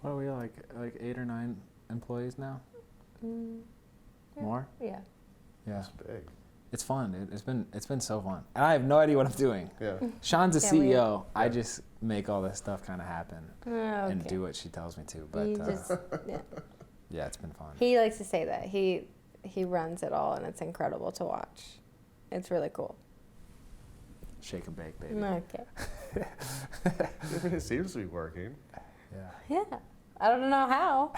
Speaker 3: What are we like 8 or 9 employees now?
Speaker 2: Yeah.
Speaker 3: More?
Speaker 2: Yeah.
Speaker 3: Yeah.
Speaker 1: That's big.
Speaker 3: It's fun, dude. It's been so fun, and I have no idea what I'm doing.
Speaker 1: Yeah.
Speaker 3: Sean's a
Speaker 2: Yeah,
Speaker 3: CEO. I just make all this stuff kind of happen and
Speaker 2: Okay.
Speaker 3: do what she tells me to. But yeah, it's been fun.
Speaker 2: He likes to say that he runs it all, and it's incredible to watch. It's really cool.
Speaker 3: Shake and bake, baby.
Speaker 2: Okay.
Speaker 1: It seems to be working.
Speaker 3: Yeah.
Speaker 2: Yeah. I don't know how,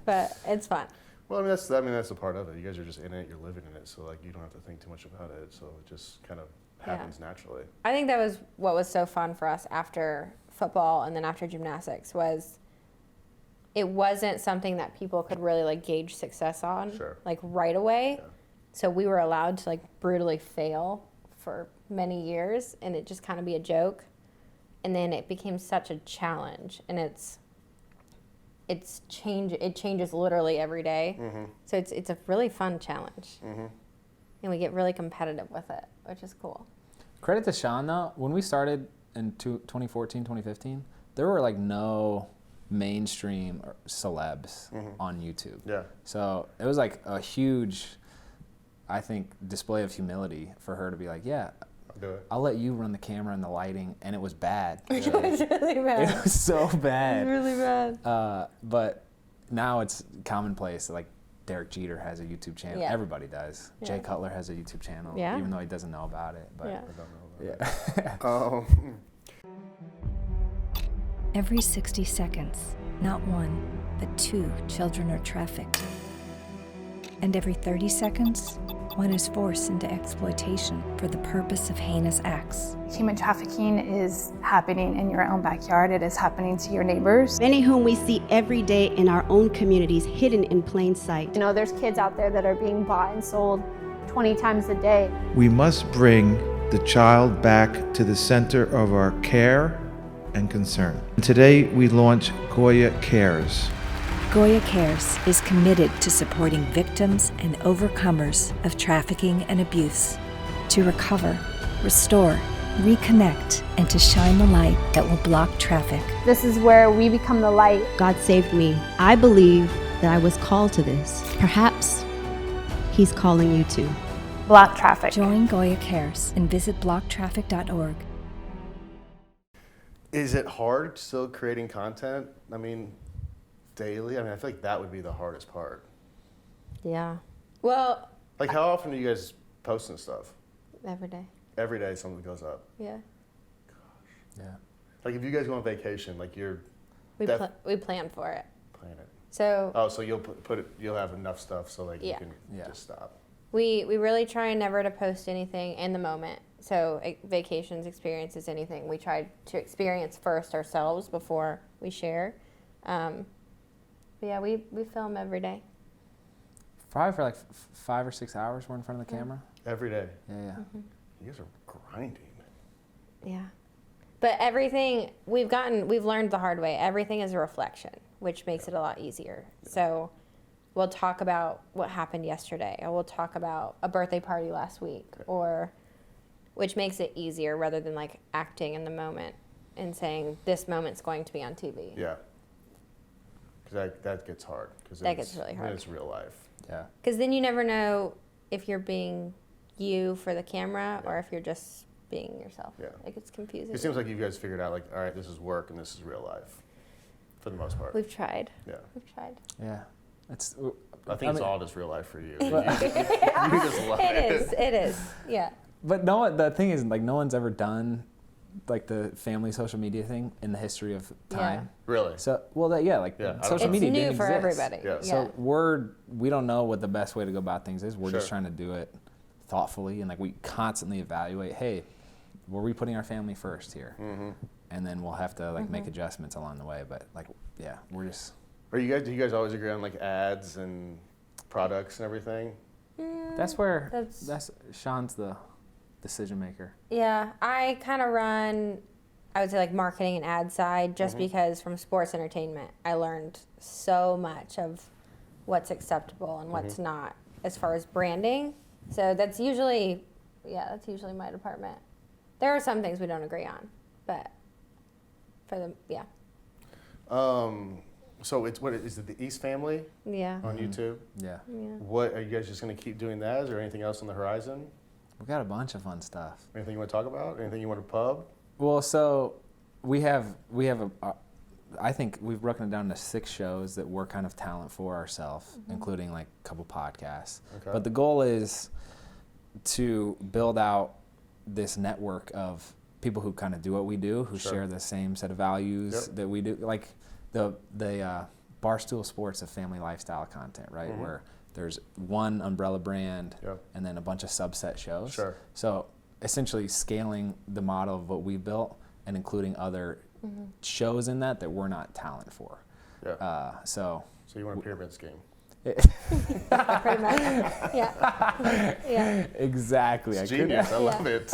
Speaker 2: but it's fun.
Speaker 1: Well, I mean that's a part of it. You guys are just in it. You're living in it, so like you don't have to think too much about it. So it just kind of happens naturally.
Speaker 2: I think that was what was so fun for us after football and then after gymnastics was it wasn't something that people could really like gauge success on like right away.
Speaker 1: Yeah.
Speaker 2: So we were allowed to like brutally fail for many years and it just kind of be a joke. And then it became such a challenge and it changes literally every day. So it's a really fun challenge. And we get really competitive with it, which is cool.
Speaker 3: Credit to Shawn though. When we started in 2014, 2015, there were like no mainstream celebs on YouTube.
Speaker 1: Yeah.
Speaker 3: So it was like a huge, I think, display of humility for her to be like, yeah,
Speaker 1: Do it.
Speaker 3: I'll let you run the camera and the lighting, and it was bad.
Speaker 2: It was really bad.
Speaker 3: It was so bad.
Speaker 2: It was really bad.
Speaker 3: But now it's commonplace. Like Derek Jeter has a YouTube channel.
Speaker 2: Yeah.
Speaker 3: Everybody does.
Speaker 2: Yeah.
Speaker 3: Jay Cutler has a YouTube channel,
Speaker 2: Yeah.
Speaker 3: even though he doesn't know about it. But
Speaker 2: Yeah.
Speaker 1: I don't know about
Speaker 3: yeah.
Speaker 4: Every 60 seconds, not one, but 2 children are trafficked. And every 30 seconds, one is forced into exploitation for the purpose of heinous acts.
Speaker 5: Human trafficking is happening in your own backyard. It is happening to your neighbors.
Speaker 6: Many whom we see every day in our own communities, hidden in plain sight.
Speaker 7: You know, there's kids out there that are being bought and sold 20 times a day.
Speaker 8: We must bring the child back to the center of our care and concern. Today we launch Goya Cares.
Speaker 4: Goya Cares is committed to supporting victims and overcomers of trafficking and abuse, to recover, restore, reconnect, and to shine the light that will block traffic.
Speaker 7: This is where we become the light.
Speaker 6: God saved me. I believe that I was called to this. Perhaps He's calling you too.
Speaker 5: Block traffic.
Speaker 4: Join Goya Cares and visit blocktraffic.org.
Speaker 1: Is it hard still creating content? I mean, daily? I mean, I feel like that would be the hardest part.
Speaker 2: Yeah. Well,
Speaker 1: Like, how often are you guys posting stuff?
Speaker 2: every day.
Speaker 1: Every day something goes up.
Speaker 2: Yeah.
Speaker 3: Yeah.
Speaker 1: Like, if you guys go on vacation, like you're
Speaker 2: We plan for it.
Speaker 1: planning.
Speaker 2: So
Speaker 1: Oh, so you'll put it. You'll have enough stuff so like
Speaker 2: Yeah.
Speaker 1: you can
Speaker 3: Yeah.
Speaker 1: just stop.
Speaker 2: we really try never to post anything in the moment. So vacations, experiences, anything. We try to experience first ourselves before we share. But yeah, we film every day.
Speaker 3: Probably for like 5 or 6 hours we're in front of the camera.
Speaker 1: Every day.
Speaker 3: Yeah.
Speaker 1: You guys are grinding.
Speaker 2: Yeah. But everything we've learned the hard way. Everything is a reflection, which makes it a lot easier. So we'll talk about what happened yesterday, or we'll talk about a birthday party last week, or which makes it easier rather than like acting in the moment and saying this moment's going to be on TV.
Speaker 1: Yeah. Because that gets hard.
Speaker 2: That gets really hard.
Speaker 1: It's real life.
Speaker 3: Yeah.
Speaker 2: Because then you never know if you're being you for the camera or if you're just being yourself.
Speaker 1: Yeah.
Speaker 2: It gets confusing.
Speaker 1: It seems like you guys figured out, like, all right, this is work and this is real life, for the most part.
Speaker 2: We've tried.
Speaker 1: Yeah.
Speaker 2: We've tried.
Speaker 3: Yeah.
Speaker 1: I think it's all just real life for you. You
Speaker 2: Yeah.
Speaker 1: just love it.
Speaker 2: It is. Yeah.
Speaker 3: But the thing is, like, no one's ever done like the family social media thing in the history of time.
Speaker 1: Really?
Speaker 3: So, social
Speaker 2: It's
Speaker 3: media
Speaker 2: new
Speaker 3: didn't
Speaker 2: for
Speaker 3: exist.
Speaker 2: everybody.
Speaker 1: Yeah.
Speaker 3: So we don't know what the best way to go about things is. We're
Speaker 1: Sure.
Speaker 3: just trying to do it thoughtfully, and like we constantly evaluate, hey, were we putting our family first here?
Speaker 1: Mm-hmm.
Speaker 3: And then we'll have to like make adjustments along the way. But like, yeah, we're just.
Speaker 1: Do you guys always agree on like ads and products and everything?
Speaker 3: That's where that's Shawn's the decision maker.
Speaker 2: Yeah, I kind of run, I would say, like marketing and ad side, just because from sports entertainment, I learned so much of what's acceptable and what's not as far as branding. So that's usually my department. There are some things we don't agree on, but for them, yeah.
Speaker 1: So is it the East Family
Speaker 2: Yeah.
Speaker 1: on YouTube?
Speaker 3: Yeah.
Speaker 1: What are you guys just going to keep doing that? Is there anything else on the horizon?
Speaker 3: We got a bunch of fun stuff.
Speaker 1: Anything you want to talk about? Anything you want to pub?
Speaker 3: Well, so we have I think we've broken it down to 6 shows that we're kind of talent for ourselves, including like a couple podcasts.
Speaker 1: Okay.
Speaker 3: But the goal is to build out this network of people who kind of do what we do, who share the same set of values that we do, like the Barstool Sports of family lifestyle content, right? Where there's one umbrella brand and then a bunch of subset shows.
Speaker 1: Sure.
Speaker 3: So essentially scaling the model of what we built and including other shows in that we're not talent for.
Speaker 1: Yeah.
Speaker 3: So
Speaker 1: you want a pyramid scheme?
Speaker 2: Pretty much. Yeah.
Speaker 3: Exactly.
Speaker 1: It's genius. I love it.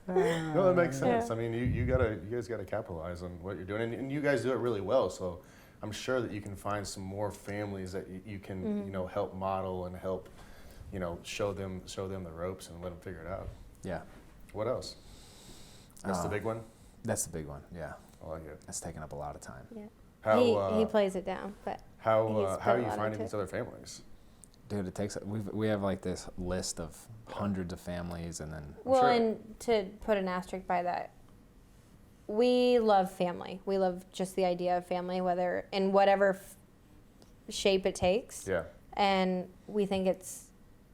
Speaker 1: No, that makes sense. I mean, you guys gotta capitalize on what you're doing, and you guys do it really well. So I'm sure that you can find some more families that you can help model and help show them the ropes and let them figure it out.
Speaker 3: Yeah.
Speaker 1: What else? That's the big one.
Speaker 3: That's the big one. Yeah.
Speaker 1: I like it.
Speaker 3: That's taking up a lot of time.
Speaker 2: Yeah.
Speaker 1: How
Speaker 2: he plays it down, but
Speaker 1: how
Speaker 2: he's
Speaker 1: are
Speaker 2: put a
Speaker 1: you
Speaker 2: lot
Speaker 1: finding
Speaker 2: into
Speaker 1: these
Speaker 2: it.
Speaker 1: other families?
Speaker 3: Dude, it takes. We have like this list of hundreds of families, and then.
Speaker 2: Well, and to put an asterisk by that, we love family. We love just the idea of family, whether in whatever shape it takes.
Speaker 1: Yeah.
Speaker 2: And we think it's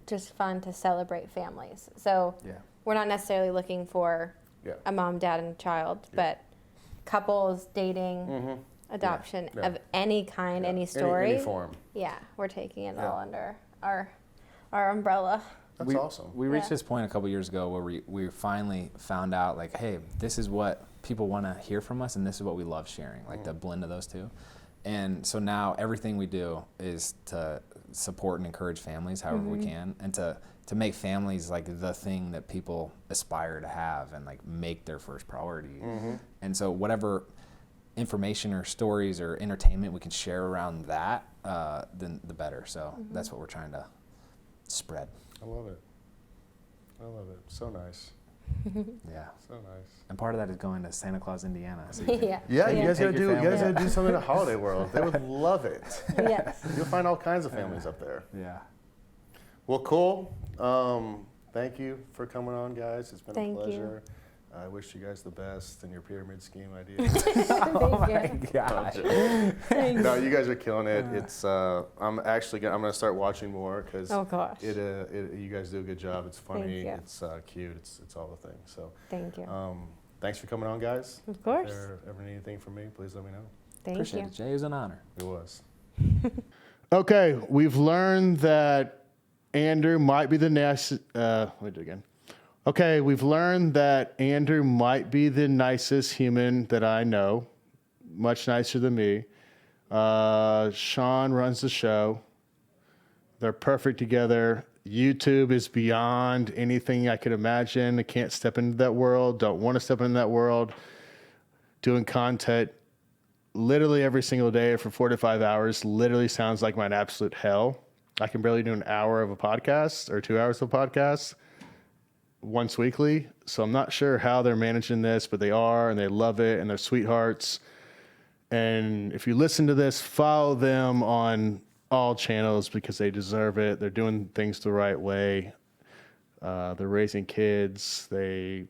Speaker 2: just fun to celebrate families. So we're not necessarily looking for a mom, dad, and child, but couples, dating, adoption of any kind, any story.
Speaker 1: Any form.
Speaker 2: Yeah, we're taking it all under our umbrella.
Speaker 1: That's awesome.
Speaker 3: We reached this point a couple years ago where we finally found out, like, hey, this is what people want to hear from us, and this is what we love sharing, like the blend of those two. And so now everything we do is to support and encourage families however we can, and to make families like the thing that people aspire to have and like make their first priority. And so whatever information or stories or entertainment we can share around that, then the better. So that's what we're trying to spread.
Speaker 1: I love it. So nice.
Speaker 3: Yeah.
Speaker 1: So nice.
Speaker 3: And part of that is going to Santa Claus, Indiana. So
Speaker 2: Yeah.
Speaker 1: Yeah, you guys
Speaker 3: Take
Speaker 1: gotta
Speaker 3: your
Speaker 1: do
Speaker 3: family.
Speaker 1: something in the holiday world. They would love it.
Speaker 2: Yes.
Speaker 1: You'll find all kinds of families up there.
Speaker 3: Yeah.
Speaker 1: Well, cool. Thank you for coming on, guys. It's been
Speaker 2: Thank
Speaker 1: a
Speaker 2: you.
Speaker 1: pleasure. I wish you guys the best in your pyramid scheme idea.
Speaker 3: Oh my gosh.
Speaker 1: No, you guys are killing it. It's I'm gonna start watching more because
Speaker 2: Oh gosh.
Speaker 1: you guys do a good job. It's funny.
Speaker 2: Thank you.
Speaker 1: It's cute. It's all the things. So
Speaker 2: Thank you.
Speaker 1: thanks for coming on, guys.
Speaker 2: Of course.
Speaker 1: If there ever need anything from me, please let me know.
Speaker 2: Thank
Speaker 3: Appreciate
Speaker 2: you.
Speaker 3: it, Jay. It was an honor.
Speaker 1: It was. Okay, we've learned that Andrew might be the nicest. Let me do it again. Okay, we've learned that Andrew might be the nicest human that I know, much nicer than me. Shawn runs the show. They're perfect together. YouTube is beyond anything I could imagine. I can't step into that world, don't want to step into that world. Doing content literally every single day for 4 to 5 hours literally sounds like my absolute hell. I can barely do an hour of a podcast or 2 hours of a podcast once weekly. So I'm not sure how they're managing this, but they are, and they love it, and they're sweethearts. And if you listen to this, follow them on all channels because they deserve it. They're doing things the right way. They're raising kids. They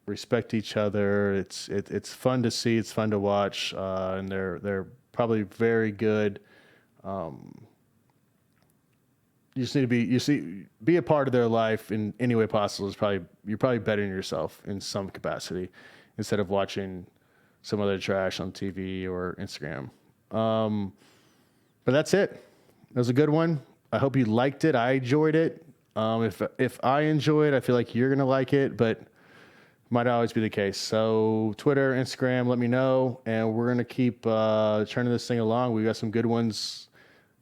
Speaker 1: respect each other. It's fun to see. It's fun to watch. And they're probably very good. You just need to be a part of their life in any way possible. You're probably bettering yourself in some capacity instead of watching some other trash on TV or Instagram. But that's it. That was a good one. I hope you liked it. I enjoyed it. If I enjoy it, I feel like you're gonna like it, but might not always be the case. So Twitter, Instagram, let me know, and we're gonna keep turning this thing along. We got some good ones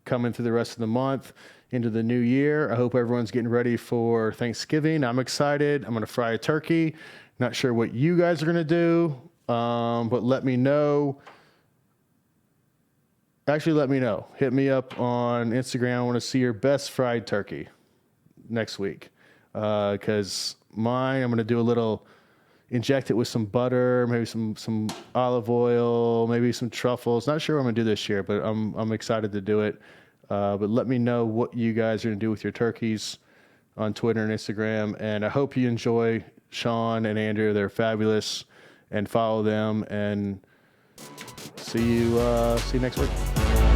Speaker 1: coming through the rest of the month into the new year. I hope everyone's getting ready for Thanksgiving. I'm excited. I'm gonna fry a turkey. Not sure what you guys are gonna do, but let me know. Actually, let me know. Hit me up on Instagram. I want to see your best fried turkey next week, because mine, I'm gonna do a little. Inject it with some butter, maybe some olive oil, maybe some truffles. Not sure what I'm gonna do this year, but I'm excited to do it. But let me know what you guys are gonna do with your turkeys on Twitter and Instagram. And I hope you enjoy Shawn and Andrew. They're fabulous, and follow them. And see you next week.